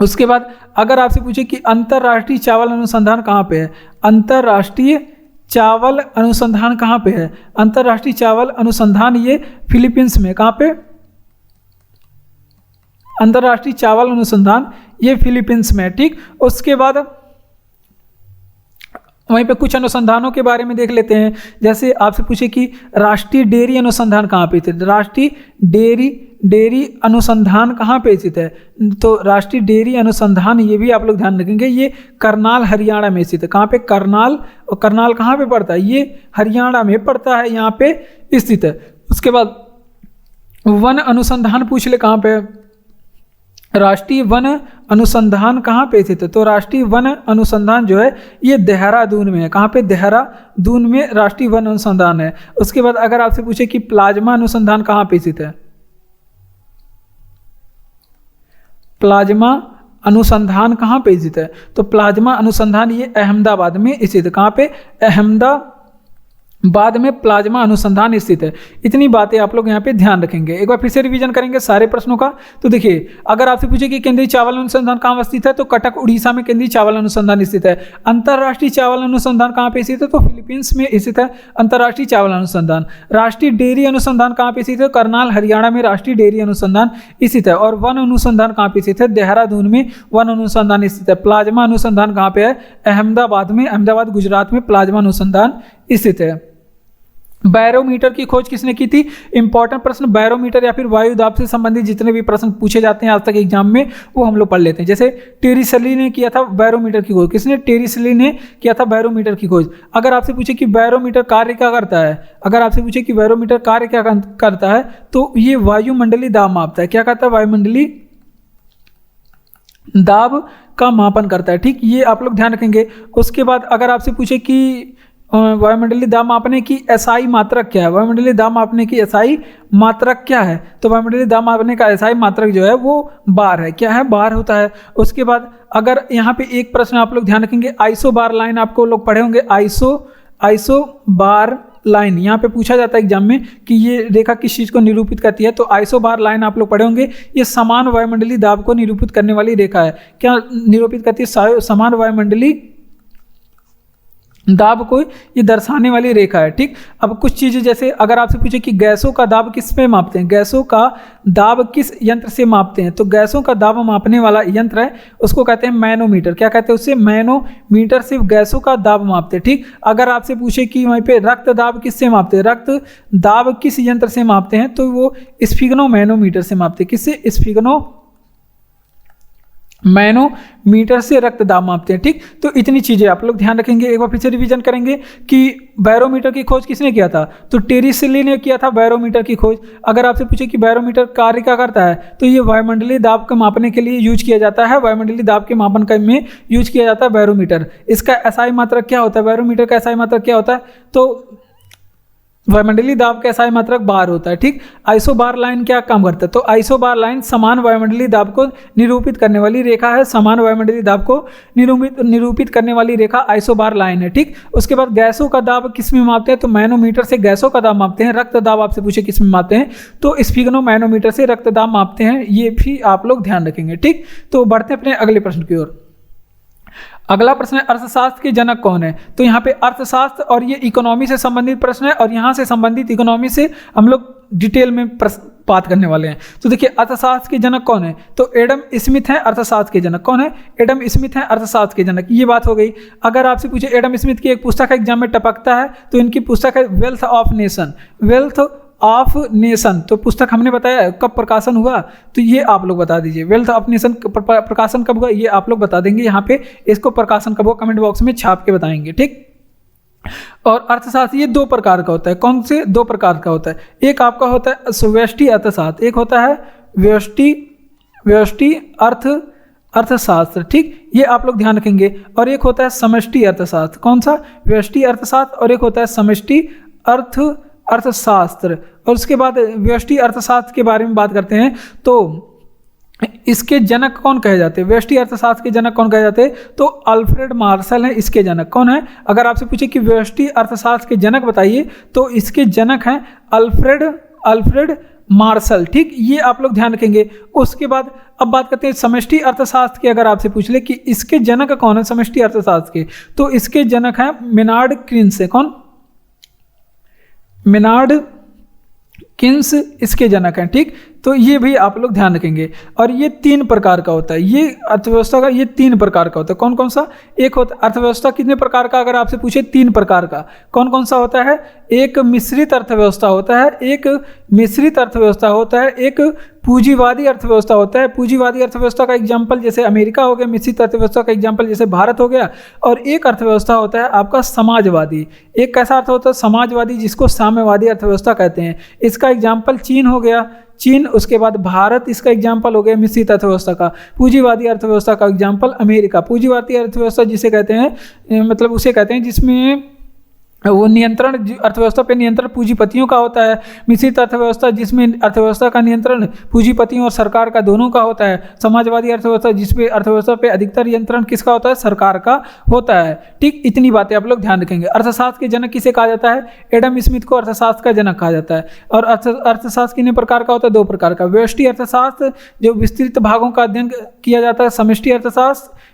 उसके बाद अगर आपसे पूछे कि अंतर्राष्ट्रीय चावल अनुसंधान कहाँ पे है? अंतर्राष्ट्रीय चावल अनुसंधान कहाँ पे है? अंतर्राष्ट्रीय चावल अनुसंधान ये फिलीपींस में। कहाँ पे? अंतर्राष्ट्रीय चावल अनुसंधान ये फिलीपींस में। ठीक, उसके बाद वहीं पे कुछ अनुसंधानों के बारे में देख लेते हैं। जैसे आपसे पूछे कि राष्ट्रीय डेयरी अनुसंधान कहाँ पे स्थित? राष्ट्रीय डेयरी अनुसंधान कहाँ पे स्थित है? तो राष्ट्रीय डेयरी अनुसंधान ये भी आप लोग ध्यान रखेंगे, ये करनाल हरियाणा में स्थित है। कहाँ पे? करनाल। और करनाल कहाँ पे पड़ता है? ये हरियाणा में पड़ता है, यहाँ पे स्थित है। उसके बाद वन अनुसंधान पूछ ले कहाँ पे? राष्ट्रीय वन अनुसंधान कहाँ पे स्थित है? तो राष्ट्रीय वन अनुसंधान जो है ये देहरादून में है। कहाँ पे? देहरादून में राष्ट्रीय वन अनुसंधान है। उसके बाद अगर आपसे पूछे कि प्लाज्मा अनुसंधान कहाँ पे स्थित है? प्लाज्मा अनुसंधान कहाँ पे स्थित है? तो प्लाज्मा अनुसंधान ये अहमदाबाद में स्थित है। कहाँ पे? अहमदाबाद में प्लाज्मा अनुसंधान स्थित है। इतनी बातें आप लोग यहाँ पे ध्यान रखेंगे। एक बार फिर से रिवीजन करेंगे सारे प्रश्नों का। तो देखिए, अगर आपसे पूछे कि केंद्रीय चावल अनुसंधान कहाँ स्थित है, तो कटक उड़ीसा में केंद्रीय चावल अनुसंधान स्थित है। अंतर्राष्ट्रीय चावल अनुसंधान कहाँ पे स्थित है? तो फिलीपींस में स्थित है अंतर्राष्ट्रीय चावल अनुसंधान। राष्ट्रीय डेयरी अनुसंधान कहाँ पे स्थित है? करनाल हरियाणा में राष्ट्रीय डेयरी अनुसंधान स्थित है। और वन अनुसंधान कहाँ पे स्थित है? देहरादून में वन अनुसंधान स्थित है। प्लाज्मा अनुसंधान कहाँ पे है? अहमदाबाद में, अहमदाबाद गुजरात में प्लाज्मा अनुसंधान स्थित है। बैरोमीटर की खोज किसने की थी? इंपॉर्टेंट प्रश्न बैरोमीटर या फिर वायु दाब से संबंधित जितने भी प्रश्न पूछे जाते हैं आज तक एग्जाम में वो हम लोग पढ़ लेते हैं। जैसे टेरिसली ने किया था बैरोमीटर की खोज। किसने? टेरिसली ने किया था बैरोमीटर की खोज। अगर आपसे पूछे कि बैरोमीटर कार्य क्या करता है, अगर आपसे पूछे कि बैरोमीटर कार्य क्या करता है, तो ये वायुमंडलीय दाब मापता है। क्या करता है? वायुमंडलीय दाब का मापन करता है। ठीक, ये आप लोग ध्यान रखेंगे। उसके बाद अगर आपसे पूछे कि वायुमंडलीय दाब मापने की एसआई मात्रक क्या है, वायुमंडलीय दाब मापने की एसआई मात्रक क्या है, तो वायुमंडलीय दाब मापने का एसआई मात्रक जो है वो बार है। क्या है? बार होता है। उसके बाद अगर यहाँ पे एक प्रश्न आप लोग ध्यान रखेंगे, आइसो बार लाइन आपको लोग पढ़े होंगे। आइसो बार लाइन यहाँ पे पूछा जाता है एग्जाम में कि ये रेखा किस चीज़ को निरूपित करती है, तो आइसो बार लाइन आप लोग पढ़े होंगे। ये समान वायुमंडलीय दाब को निरूपित करने वाली रेखा है। क्या निरूपित करती है? समान वायुमंडलीय दाब को ये दर्शाने वाली रेखा है। ठीक, अब कुछ चीज़ें जैसे अगर आपसे पूछे कि गैसों का दाब किस पे मापते हैं, गैसों का दाब किस यंत्र से मापते हैं, तो गैसों का दाब मापने वाला यंत्र है उसको कहते हैं मैनोमीटर। क्या कहते हैं उसे? मैनोमीटर से गैसों का दाब मापते हैं। ठीक, अगर आपसे पूछे कि वहीं पे रक्त दाब किससे मापते हैं, रक्त दाब किस यंत्र से मापते हैं, तो वो स्फिग्नोमैनोमीटर से मापते हैं। किससे? मैनोमीटर से रक्त दाब मापते हैं। ठीक, तो इतनी चीजें आप लोग ध्यान रखेंगे। एक बार फिर से रिवीजन करेंगे कि बैरोमीटर की खोज किसने किया था, तो टेरिसली ने किया था बैरोमीटर की खोज। अगर आपसे पूछे कि बैरोमीटर कार्य क्या करता है, तो ये वायुमंडलीय दाब को मापने के लिए यूज किया जाता है। वायुमंडलीय दाब के मापन में यूज किया जाता है बैरोमीटर। इसका एसआई मात्रक क्या होता है? बैरोमीटर का एसआई मात्रक क्या होता है? तो वायुमंडलीय दाब का एसआई मात्रक बार होता है। ठीक, आइसो बार लाइन क्या काम करता है, तो आइसो बार लाइन समान वायुमंडलीय दाब को निरूपित करने वाली रेखा है। समान वायुमंडलीय दाब को निरूपित करने वाली रेखा आइसो बार लाइन है। ठीक, उसके बाद गैसों का दाब किस में मापते हैं, तो मैनोमीटर से गैसों का दाब मापते हैं। रक्त दाब आपसे पूछे किस में मापते हैं, तो स्फिग्नोमैनोमीटर से रक्त दाब मापते हैं। ये भी आप लोग ध्यान रखेंगे। ठीक, तो बढ़ते हैं अपने अगले प्रश्न की ओर। अगला प्रश्न है अर्थशास्त्र के जनक कौन है, तो यहाँ पे अर्थशास्त्र और ये इकोनॉमी से संबंधित प्रश्न है और यहाँ से संबंधित इकोनॉमी से हम लोग डिटेल में बात करने वाले हैं। तो देखिए अर्थशास्त्र के जनक कौन है, तो एडम स्मिथ है अर्थशास्त्र के जनक। कौन है? एडम स्मिथ है अर्थशास्त्र के जनक। ये बात हो गई। अगर आपसे पूछे एडम स्मिथ की एक पुस्तक एग्जाम में टपकता है, तो इनकी पुस्तक है wealth of nation. Wealth of nation, तो पुस्तक हमने बताया कब प्रकाशन हुआ, तो ये आप लोग बता दीजिए। वेल्थ ऑफ नेशन प्रकाशन कब हुआ, ये आप लोग बता देंगे। यहाँ पे इसको प्रकाशन कब हुआ कमेंट बॉक्स में छाप के बताएंगे। ठीक, और अर्थशास्त्र ये दो प्रकार का होता है। कौन से? दो प्रकार का होता है। एक आपका होता है स्वष्टि अर्थशास्त्र, एक होता है व्यष्टि अर्थशास्त्र। ठीक, ये आप लोग ध्यान रखेंगे। और एक होता है समष्टि अर्थशास्त्र। कौन सा? व्यष्टि अर्थशास्त्र, और एक होता है समष्टि अर्थशास्त्र। और उसके बाद व्यष्टि अर्थशास्त्र के बारे में बात करते हैं, तो इसके जनक कौन कहे जाते हैं? व्यष्टि अर्थशास्त्र के जनक कौन कहे जाते हैं, तो अल्फ्रेड मार्शल हैं इसके जनक। कौन है? अगर आपसे पूछे कि व्यष्टि अर्थशास्त्र के जनक बताइए, तो इसके जनक हैं अल्फ्रेड मार्शल। ठीक, ये आप लोग ध्यान रखेंगे। उसके बाद अब बात करते हैं समष्टि अर्थशास्त्र की। अगर आपसे पूछ ले कि इसके जनक कौन है समष्टि अर्थशास्त्र के, तो इसके जनक हैं मेनार्ड किन्स। कौन? मेनार्ड किन्स इसके जनक हैं। ठीक, तो ये भी आप लोग ध्यान रखेंगे। और ये तीन प्रकार का होता है, ये अर्थव्यवस्था का ये तीन प्रकार का होता है। कौन कौन सा? एक होता अर्थव्यवस्था कितने प्रकार का, अगर आपसे पूछे तीन प्रकार का। कौन कौन सा होता है? एक मिश्रित अर्थव्यवस्था होता है, एक मिश्रित अर्थव्यवस्था होता है, एक पूंजीवादी अर्थव्यवस्था होता है। पूंजीवादी अर्थव्यवस्था का एग्जाम्पल जैसे अमेरिका हो गया, मिश्रित अर्थव्यवस्था का एग्जाम्पल जैसे भारत हो गया। और एक अर्थव्यवस्था होता है आपका समाजवादी। एक कैसा अर्थ होता है? समाजवादी, जिसको साम्यवादी अर्थव्यवस्था कहते हैं। इसका एग्जाम्पल चीन हो गया, चीन। उसके बाद भारत इसका एग्जाम्पल हो गया मिश्रित अर्थव्यवस्था का। पूंजीवादी अर्थव्यवस्था का एग्जाम्पल अमेरिका। पूंजीवादी अर्थव्यवस्था जिसे कहते हैं, मतलब उसे कहते हैं जिसमें वो नियंत्रण अर्थव्यवस्था पे नियंत्रण पूंजीपतियों का होता है। मिश्रित अर्थव्यवस्था जिसमें अर्थव्यवस्था का नियंत्रण पूंजीपतियों और सरकार का दोनों का होता है। समाजवादी अर्थव्यवस्था जिसपे अर्थव्यवस्था पे अधिकतर नियंत्रण किसका होता है? सरकार का होता है। ठीक, इतनी बातें आप लोग ध्यान रखेंगे। अर्थशास्त्र के जनक किसे कहा जाता है? एडम स्मिथ को अर्थशास्त्र का जनक कहा जाता है। और अर्थशास्त्र कितने प्रकार का होता है? दो प्रकार का। व्यष्टि अर्थशास्त्र जो विस्तृत भागों का अध्ययन किया जाता है, समष्टि अर्थशास्त्र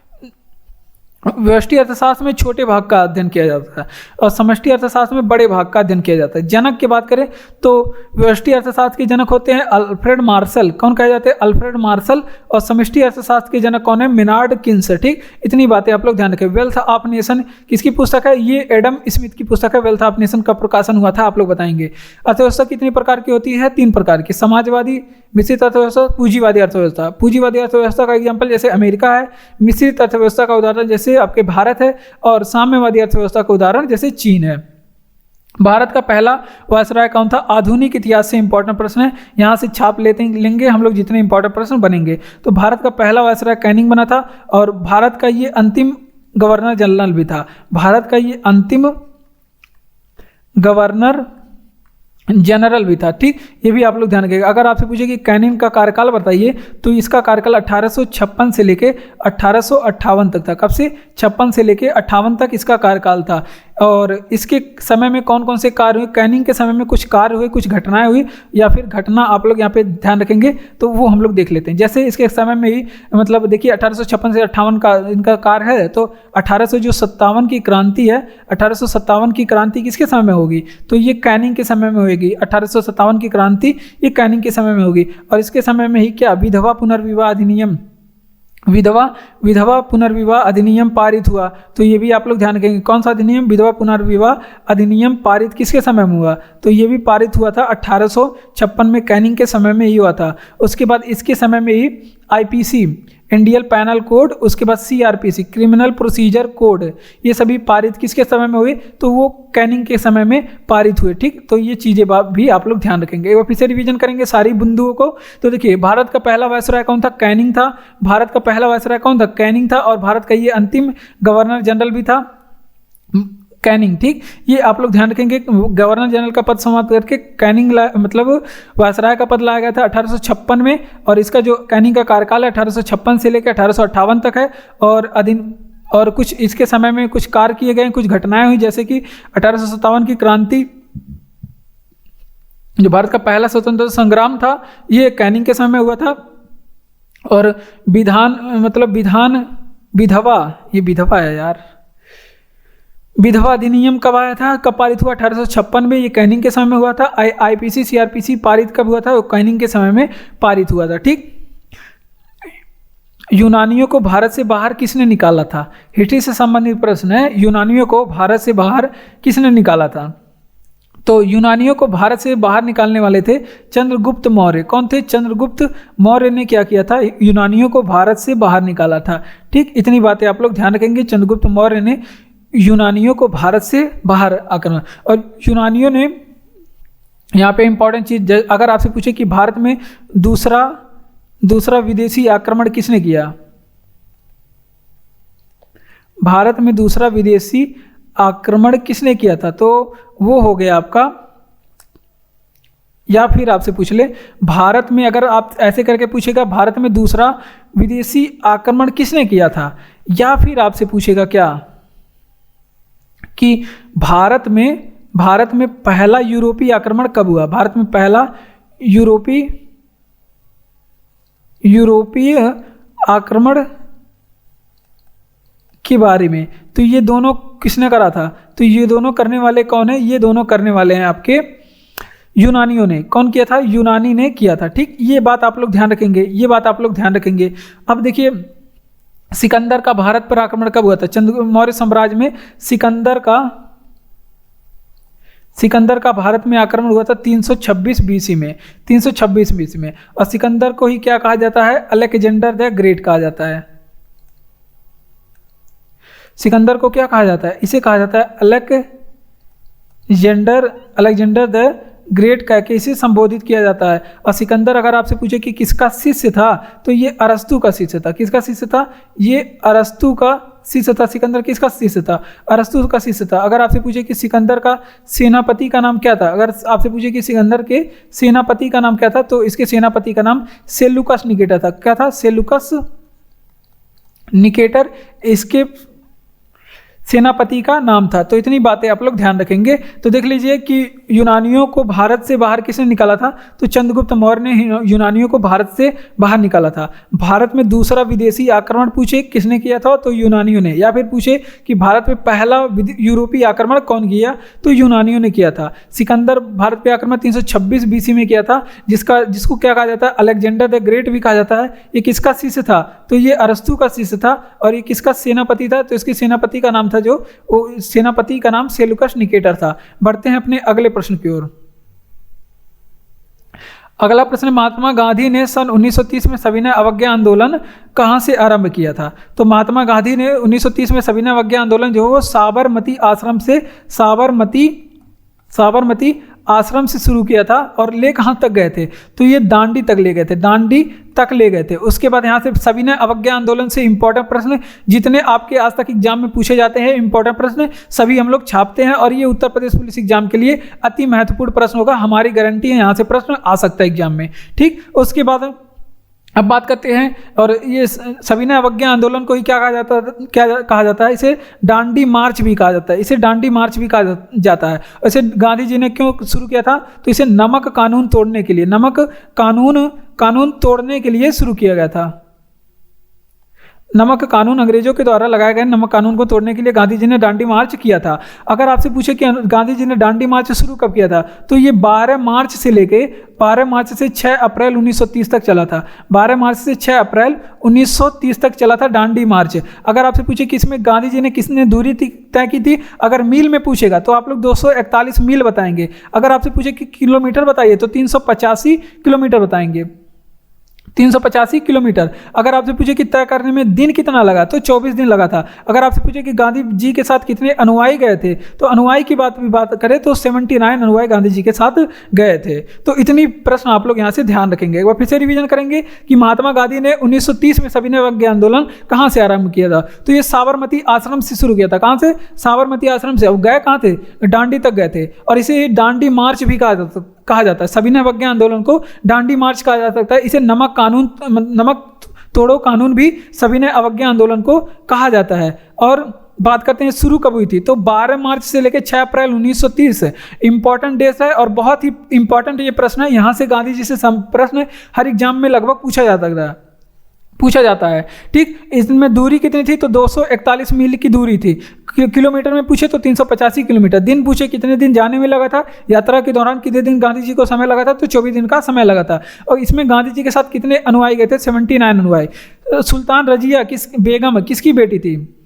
व्यष्टि अर्थशास्त्र में छोटे भाग का अध्ययन किया जाता है और समष्टि अर्थशास्त्र में बड़े भाग का अध्ययन किया जाता है। जनक की बात करें तो व्यष्टि अर्थशास्त्र के जनक होते हैं अल्फ्रेड मार्शल। कौन कहे जाते हैं? Alfred Marshall. और समष्टि अर्थशास्त्र के जनक कौन है? Maynard Keynes. ठीक, इतनी बातें आप लोग ध्यान रखें। वेल्थ ऑफ नेशन किसकी पुस्तक है? ये एडम स्मिथ की पुस्तक है। वेल्थ ऑफ नेशन का प्रकाशन हुआ था, आप लोग बताएंगे। अर्थव्यवस्था कितनी प्रकार की होती है? 3 प्रकार की, समाजवादी, मिश्रित अर्थव्यवस्था, पूंजीवादी अर्थव्यवस्था। पूंजीवादी अर्थव्यवस्था का एग्जांपल जैसे अमेरिका है, मिश्रित अर्थव्यवस्था का उदाहरण जैसे आपके भारत है, और साम्यवादी अर्थव्यवस्था का उदाहरण जैसे चीन है। भारत का पहला वायसराय कौन था? आधुनिक इतिहास से इंपॉर्टेंट प्रश्न है, यहाँ से छाप लेंगे हम लोग जितने इंपॉर्टेंट प्रश्न बनेंगे। तो भारत का पहला वायसराय कैनिंग बना था और भारत का ये अंतिम गवर्नर जनरल भी था। भारत का ये अंतिम गवर्नर जनरल भी था। ठीक, ये भी आप लोग ध्यान रखिएगा। अगर आपसे पूछे कि कैनिंग का कार्यकाल बताइए तो इसका कार्यकाल 1856 से लेके 1858 तक था। कब से? 56 से लेके 58 तक इसका कार्यकाल था। और इसके समय में कौन कौन से कार्य हुए? कैनिंग के समय में कुछ कार्य हुए, कुछ घटनाएं हुई, या फिर घटना आप लोग यहाँ पे ध्यान रखेंगे तो वो हम लोग देख लेते हैं। जैसे इसके समय में ही मतलब देखिए 1856 से 58 का इनका कार्य है, तो 1857 की क्रांति है, 1857 की क्रांति किसके समय में होगी? तो ये कैनिंग के समय में होगी। 1857 की क्रांति ये कैनिंग के समय में होगी। और इसके समय में ही क्या? विधवा पुनर्विवाह अधिनियम, विधवा पुनर्विवाह अधिनियम पारित हुआ। तो ये भी आप लोग ध्यान रखेंगे। कौन सा अधिनियम? विधवा पुनर्विवाह अधिनियम पारित किसके समय में हुआ? तो ये भी पारित हुआ था 1856 में, कैनिंग के समय में ही हुआ था। उसके बाद इसके समय में ही आईपीसी, इंडियन पैनल कोड, उसके बाद सीआरपीसी, क्रिमिनल प्रोसीजर कोड, ये सभी पारित किसके समय में हुए? तो वो कैनिंग के समय में पारित हुए। ठीक, तो ये चीज़ें भी आप लोग ध्यान रखेंगे। एक बार फिर से रिवीजन करेंगे सारी बिंदुओं को। तो देखिए, भारत का पहला वायसराय कौन था? कैनिंग था। भारत का पहला वायसराय कौन था? कैनिंग था। और भारत का ये अंतिम गवर्नर जनरल भी था, कैनिंग। ठीक, ये आप लोग ध्यान रखेंगे। गवर्नर जनरल का पद समाप्त करके कैनिंग मतलब वायसराय का पद लाया गया था 1856 में। और इसका जो कैनिंग का कार्यकाल है 1856 से लेकर 1858 तक है। और कुछ इसके समय में कुछ कार्य किए गए, कुछ घटनाएं हुई, जैसे कि 1857 की क्रांति, जो भारत का पहला स्वतंत्रता संग्राम था, ये कैनिंग के समय में हुआ था। और विधवा है यार, विधवा अधिनियम कब आया था, कब पारित हुआ? 1856 में, ये कैनिंग के समय में हुआ था। आईपीसी सीआरपीसी पारित कब हुआ था? वो कैनिंग के समय में पारित हुआ था। ठीक, यूनानियों को भारत से बाहर किसने निकाला था? हिस्ट्री से संबंधित प्रश्न है। यूनानियों को भारत से बाहर किसने निकाला था? तो यूनानियों को भारत से बाहर निकालने वाले थे चंद्रगुप्त मौर्य। कौन थे? चंद्रगुप्त मौर्य ने क्या किया था? यूनानियों को भारत से बाहर निकाला था। ठीक, इतनी बातें आप लोग ध्यान रखेंगे। चंद्रगुप्त मौर्य ने यूनानियों को भारत से बाहर आक्रमण, और यूनानियों ने यहाँ पे इंपॉर्टेंट चीज, अगर आपसे पूछे कि भारत में दूसरा विदेशी आक्रमण किसने किया? भारत में दूसरा विदेशी आक्रमण किसने किया था? तो वो हो गया आपका, या फिर आपसे पूछ ले भारत में, अगर आप ऐसे करके पूछेगा भारत में दूसरा विदेशी आक्रमण किसने किया था, या फिर आपसे पूछेगा क्या कि भारत में पहला यूरोपीय आक्रमण कब हुआ? भारत में पहला यूरोपीय आक्रमण के बारे में, तो ये दोनों किसने करा था? तो ये दोनों करने वाले कौन है? ये दोनों करने वाले हैं आपके यूनानियों ने। कौन किया था? यूनानी ने किया था। ठीक, ये बात आप लोग ध्यान रखेंगे, अब देखिए, सिकंदर का भारत पर आक्रमण कब हुआ था? मौर्य साम्राज्य में सिकंदर का भारत में आक्रमण हुआ था 326 बीसी में, 326 बीसी में। और सिकंदर को ही क्या कहा जाता है? अलेक्जेंडर द ग्रेट कहा जाता है। सिकंदर को क्या कहा जाता है? इसे कहा जाता है अलेक्जेंडर द ग्रेट कह के इसे संबोधित किया जाता है। और सिकंदर, अगर आपसे पूछे कि किसका शिष्य था, तो ये अरस्तु का शिष्य था। किसका शिष्य था? ये अरस्तु का शिष्य था। सिकंदर किसका शिष्य था? अरस्तु का शिष्य था। अगर आपसे पूछे कि सिकंदर का सेनापति का नाम क्या था, अगर आपसे पूछे कि सिकंदर के सेनापति का नाम क्या था, तो इसके सेनापति का नाम सेल्यूकस निकेटर था। क्या था? सेल्यूकस निकेटर इसके सेनापति का नाम था। तो इतनी बातें आप लोग ध्यान रखेंगे। तो देख लीजिए कि यूनानियों को भारत से बाहर किसने निकाला था? तो चंद्रगुप्त मौर्य ने यूनानियों को भारत से बाहर निकाला था। भारत में दूसरा विदेशी आक्रमण पूछे किसने किया था? तो यूनानियों ने। या फिर पूछे कि भारत में पहला यूरोपीय आक्रमण कौन किया? तो यूनानियों ने किया था। सिकंदर भारत पे आक्रमण 326 बीसी में किया था, जिसको क्या कहा जाता है? अलेक्जेंडर द ग्रेट भी कहा जाता है। ये किसका शिष्य था? तो ये अरस्तु का शिष्य था। और ये किसका सेनापति था? तो इसके सेनापति का नाम था सेनापति का नाम सेलुकस निकेटर था। बढ़ते हैं अपने अगले प्रश्न की ओर। अगला प्रश्न, महात्मा गांधी ने सन 1930 में सविनय अवज्ञा आंदोलन कहाँ से आरंभ किया था? तो महात्मा गांधी ने 1930 में सविनय अवज्ञा आंदोलन जो है वो साबरमती आश्रम से शुरू किया था। और ले कहाँ तक गए थे? तो ये दांडी तक ले गए थे। उसके बाद यहाँ से सविनय अवज्ञा आंदोलन से इंपॉर्टेंट प्रश्न जितने आपके आज तक एग्जाम में पूछे जाते हैं, इंपॉर्टेंट प्रश्न सभी हम लोग छापते हैं। और ये उत्तर प्रदेश पुलिस एग्जाम के लिए अति महत्वपूर्ण प्रश्न होगा, हमारी गारंटी है यहाँ से प्रश्न आ सकता है एग्जाम में। ठीक, उसके बाद अब बात करते हैं, और ये सविनय अवज्ञा आंदोलन को ही क्या कहा जाता है? इसे दांडी मार्च भी कहा जाता है। इसे गांधी जी ने क्यों शुरू किया था? तो इसे नमक कानून तोड़ने के लिए शुरू किया गया था। नमक कानून, अंग्रेजों के द्वारा लगाए गए नमक कानून को तोड़ने के लिए गांधी जी ने दांडी मार्च किया था। अगर आपसे पूछे कि गांधी जी ने दांडी मार्च शुरू कब किया था, तो ये 12 मार्च से 6 अप्रैल 1930 तक चला था। 12 मार्च से 6 अप्रैल 1930 तक चला था दांडी मार्च। अगर आपसे पूछे कि इसमें गांधी जी ने किसने दूरी तय की थी, अगर मील में पूछेगा तो आप लोग 241 मील बताएंगे। अगर आपसे पूछे कि किलोमीटर बताइए तो 385 किलोमीटर बताएंगे। 385 किलोमीटर। अगर आपसे पूछे कि तय करने में दिन कितना लगा, तो 24 दिन लगा था। अगर आपसे पूछे कि गांधी जी के साथ कितने अनुयायी गए थे, तो अनुयायी की बात करें तो 79 अनुयायी गांधी जी के साथ गए थे। तो इतनी प्रश्न आप लोग यहाँ से ध्यान रखेंगे। एक बार फिर से रिवीजन करेंगे कि महात्मा गांधी ने 1930 में सविनय अवज्ञा आंदोलन कहाँ से आरंभ किया था? तो ये साबरमती आश्रम से शुरू किया था। कहाँ से? साबरमती आश्रम से। अब गए कहाँ थे? दांडी तक गए थे। और इसे दांडी मार्च भी कहा जाता है। सविनय अवज्ञा आंदोलन को दांडी मार्च कहा जा सकता है। इसे नमक तोड़ो कानून भी सविनय अवज्ञा आंदोलन को कहा जाता है। और बात करते हैं शुरू कब हुई थी, तो 12 मार्च से लेकर 6 अप्रैल 1930 इंपॉर्टेंट डेट है। और बहुत ही इंपॉर्टेंट ये प्रश्न है, यहाँ से गांधी जी से प्रश्न हर एग्जाम में लगभग पूछा जाता है। ठीक, इसमें दूरी कितनी थी? तो 241 मील की दूरी थी। किलोमीटर में पूछे तो 385 किलोमीटर। दिन पूछे कितने दिन जाने में लगा था, यात्रा के दौरान कितने दिन गांधी जी को समय लगा था, तो 24 दिन का समय लगा था। और इसमें गांधी जी के साथ कितने अनुयायी गए थे? 79 अनुयायी। सुल्तान रजिया बेगम किसकी बेटी थी?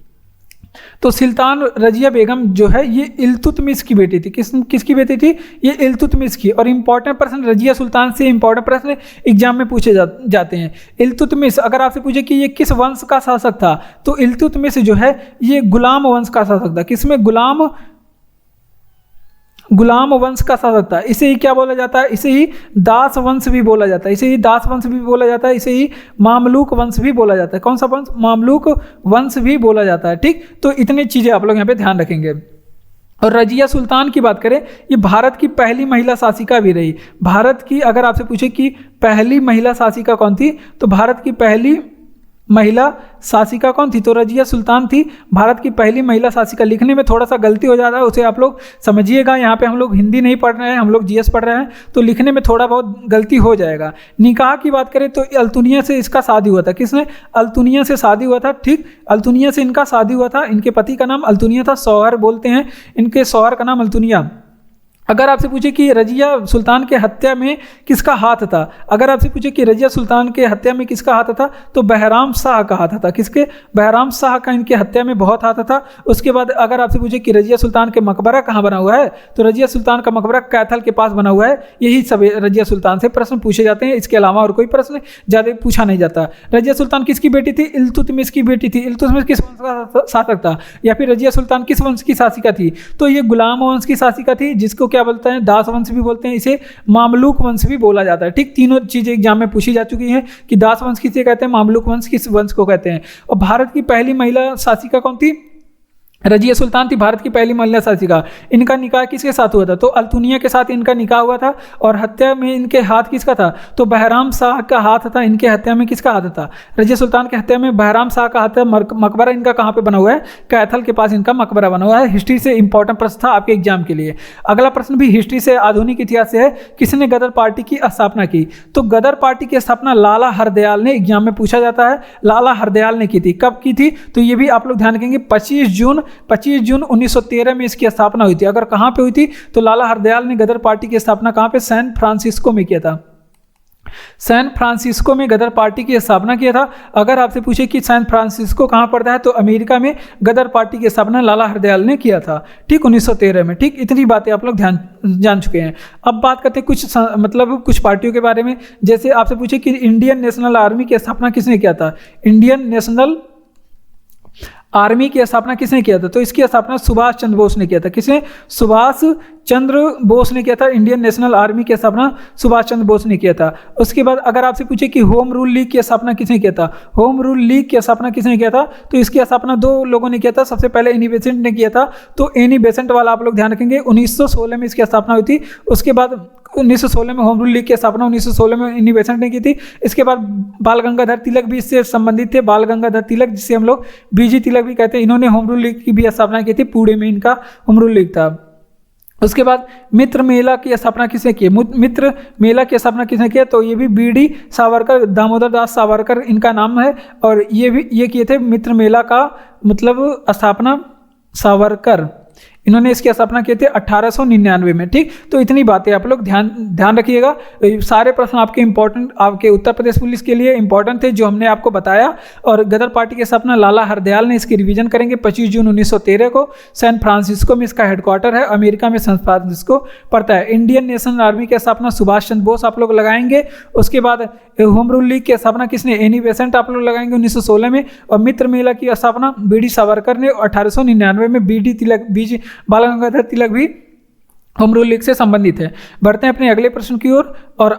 तो सुल्तान रजिया बेगम जो है ये इल्तुतमिश की बेटी थी। किसकी बेटी थी? ये इल्तुतमिश की। और इंपॉर्टेंट प्रश्न रजिया सुल्तान से इंपॉर्टेंट प्रश्न एग्जाम में पूछे जाते हैं। इल्तुतमिश, अगर आपसे पूछे कि ये किस वंश का शासक था, तो इल्तुतमिश जो है ये गुलाम वंश का शासक था। किसमें? गुलाम वंश का शासक था। इसे ही क्या बोला जाता है? इसे ही दास वंश भी बोला जाता है। इसे ही मामलूक वंश भी बोला जाता है। कौन सा वंश? मामलूक वंश भी बोला जाता है। ठीक, तो इतनी चीजें आप लोग यहाँ पे ध्यान रखेंगे। और रजिया सुल्तान की बात करें, ये भारत की पहली महिला शासिका भी रही। भारत की अगर आपसे पूछे कि पहली महिला शासिका कौन थी, तो भारत की पहली महिला शासिका कौन थी? तो रजिया सुल्तान थी भारत की पहली महिला शासिका। लिखने में थोड़ा सा गलती हो जाता है, उसे आप लोग समझिएगा। यहाँ पे हम लोग हिंदी नहीं पढ़ रहे हैं, हम लोग जीएस पढ़ रहे हैं, तो लिखने में थोड़ा बहुत गलती हो जाएगा। निकाह की बात करें तो अल्तुनिया से इसका शादी हुआ था। किसने? अल्तुनिया से शादी हुआ था। ठीक, अल्तुनिया से इनका शादी हुआ था। इनके पति का नाम अल्तुनिया था, शौहर बोलते हैं इनके शौहर का नाम अल्तुनिया। अगर आपसे पूछे कि रजिया सुल्तान के हत्या में किसका हाथ था, तो बहराम शाह का हाथ था। किसके? बहराम शाह का इनके हत्या में बहुत हाथ था। उसके बाद अगर आपसे पूछे कि रजिया सुल्तान के मकबरा कहाँ बना हुआ है, तो रजिया सुल्तान का मकबरा कैथल के पास बना हुआ है। यही सब रजिया सुल्तान से प्रश्न पूछे जाते हैं, इसके अलावा और कोई प्रश्न ज़्यादा पूछा नहीं जाता। रजिया सुल्तान किसकी बेटी थी? इल्तुतमिश की बेटी थी। इल्तुतमिश किस वंश का शासक था? या फिर रजिया सुल्तान किस वंश की शासिका थी? तो ये गुलाम वंश की शासिका थी, जिसको क्या बोलते हैं? दास वंश भी बोलते हैं, इसे मामलूक वंश भी बोला जाता है। ठीक, तीनों चीजें एग्जाम में पूछी जा चुकी हैं कि दास वंश किसे कहते हैं, मामलूक वंश किस वंश को कहते हैं। और भारत की पहली महिला शासिका कौन थी? रजिया सुल्तान थी भारत की पहली महिला शासिका। इनका निकाह किसके साथ हुआ था? तो अल्तुनिया के साथ इनका निकाह हुआ था। और हत्या में इनके हाथ किसका था? तो बहराम शाह का हाथ था। इनके हत्या में किसका हाथ था? रजिया सुल्तान के हत्या में बहराम शाह का हाथ है। मकबरा इनका कहाँ पे बना हुआ है? कैथल के पास इनका मकबरा बना हुआ है। हिस्ट्री से इंपॉर्टेंट प्रश्न था आपके एग्जाम के लिए। अगला प्रश्न भी हिस्ट्री से आधुनिक इतिहास से है। किसने गदर पार्टी की स्थापना की? तो गदर पार्टी की स्थापना लाला हरदयाल ने, एग्जाम में पूछा जाता है, लाला हरदयाल ने की थी। कब की थी? तो ये भी आप लोग ध्यान रखेंगे, 25 जून 1913 में इसकी स्थापना हुई थी। अगर कहां पे हुई थी? तो लाला हरदयाल ने गदर पार्टी की स्थापना कहां पे? सैन फ्रांसिस्को में किया था। सैन फ्रांसिस्को में गदर पार्टी की स्थापना किया था। अगर आपसे पूछे कि सैन फ्रांसिस्को कहां पड़ता है, तो अमेरिका में गदर पार्टी की स्थापना लाला हरदयाल ने किया था, ठीक, 1913 में। ठीक, इतनी बातें आप लोग जान चुके हैं। अब बात करते हैं कुछ पार्टियों के बारे में। जैसे आपसे पूछे कि इंडियन नेशनल आर्मी की स्थापना किसने किया था? इंडियन नेशनल आर्मी की स्थापना किसने किया था? तो इसकी स्थापना सुभाष चंद्र बोस ने किया था। किसने? सुभाष चंद्र बोस ने किया था। इंडियन नेशनल आर्मी की स्थापना सुभाष चंद्र बोस ने किया था। उसके बाद अगर आपसे पूछे कि होम रूल लीग की स्थापना किसने किया था? होम रूल लीग की स्थापना किसने किया था? तो इसकी स्थापना दो लोगों ने किया था। सबसे पहले एनी बेसेंट ने किया था। तो एनी बेसेंट वाला आप लोग ध्यान रखेंगे, 1916 में इसकी स्थापना हुई थी। उसके बाद 1916 में होम रूल लीग की स्थापना 1916 में एनी बेसेंट ने की थी। इसके बाद बाल गंगाधर तिलक भी इससे संबंधित थे। बाल गंगाधर तिलक, जिसे हम लोग बीजी तिलक भी कहते हैं, इन्होंने होम रूल लीग की भी स्थापना की थी। पुणे में इनका होम रूल लीग था। उसके बाद मित्र मेला की स्थापना किसने की? मित्र मेला की स्थापना किसने किया? तो ये भी बीडी सावरकर, दामोदर दास सावरकर इनका नाम है। और ये किए थे मित्र मेला का मतलब स्थापना सावरकर, इन्होंने इसकी स्थापना किए थे 1899 में। ठीक, तो इतनी बातें आप लोग ध्यान रखिएगा। सारे प्रश्न आपके इंपॉर्टेंट, आपके उत्तर प्रदेश पुलिस के लिए इंपॉर्टेंट थे जो हमने आपको बताया। और गदर पार्टी की स्थापना लाला हरदयाल ने, इसकी रिवीजन करेंगे, 25 जून 1913 को सैन फ्रांसिस्को में इसका हेडक्वार्टर है। अमेरिका में सैन फ्रांसिस्को पड़ता है। इंडियन नेशनल आर्मी की स्थापना सुभाष चंद्र बोस आप लोग लगाएंगे। उसके बाद होम रूल लीग की स्थापना किसने? एनी बेसेंट आप लोग लगाएंगे 1916 में। और मित्र मेला की स्थापना बीडी सावरकर ने 1899 में। बीजी बाल गंगाधर तिलक भी होम रूल लीग से संबंधित है। बढ़ते हैं अपने अगले प्रश्न की ओर। और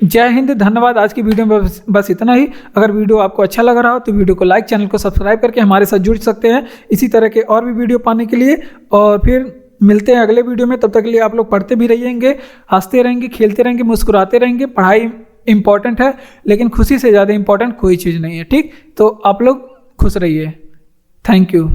जय हिंद, धन्यवाद। आज की वीडियो में बस इतना ही। अगर वीडियो आपको अच्छा लग रहा हो तो वीडियो को लाइक, चैनल को सब्सक्राइब करके हमारे साथ जुड़ सकते हैं इसी तरह के और भी वीडियो पाने के लिए। और फिर मिलते हैं अगले वीडियो में। तब तक के लिए आप लोग पढ़ते भी रहिएंगे, हंसते रहेंगे, खेलते रहेंगे, मुस्कुराते रहेंगे। पढ़ाई इंपॉर्टेंट है, लेकिन खुशी से ज़्यादा इंपॉर्टेंट कोई चीज़ नहीं है। ठीक, तो आप लोग खुश रहिए। Thank you.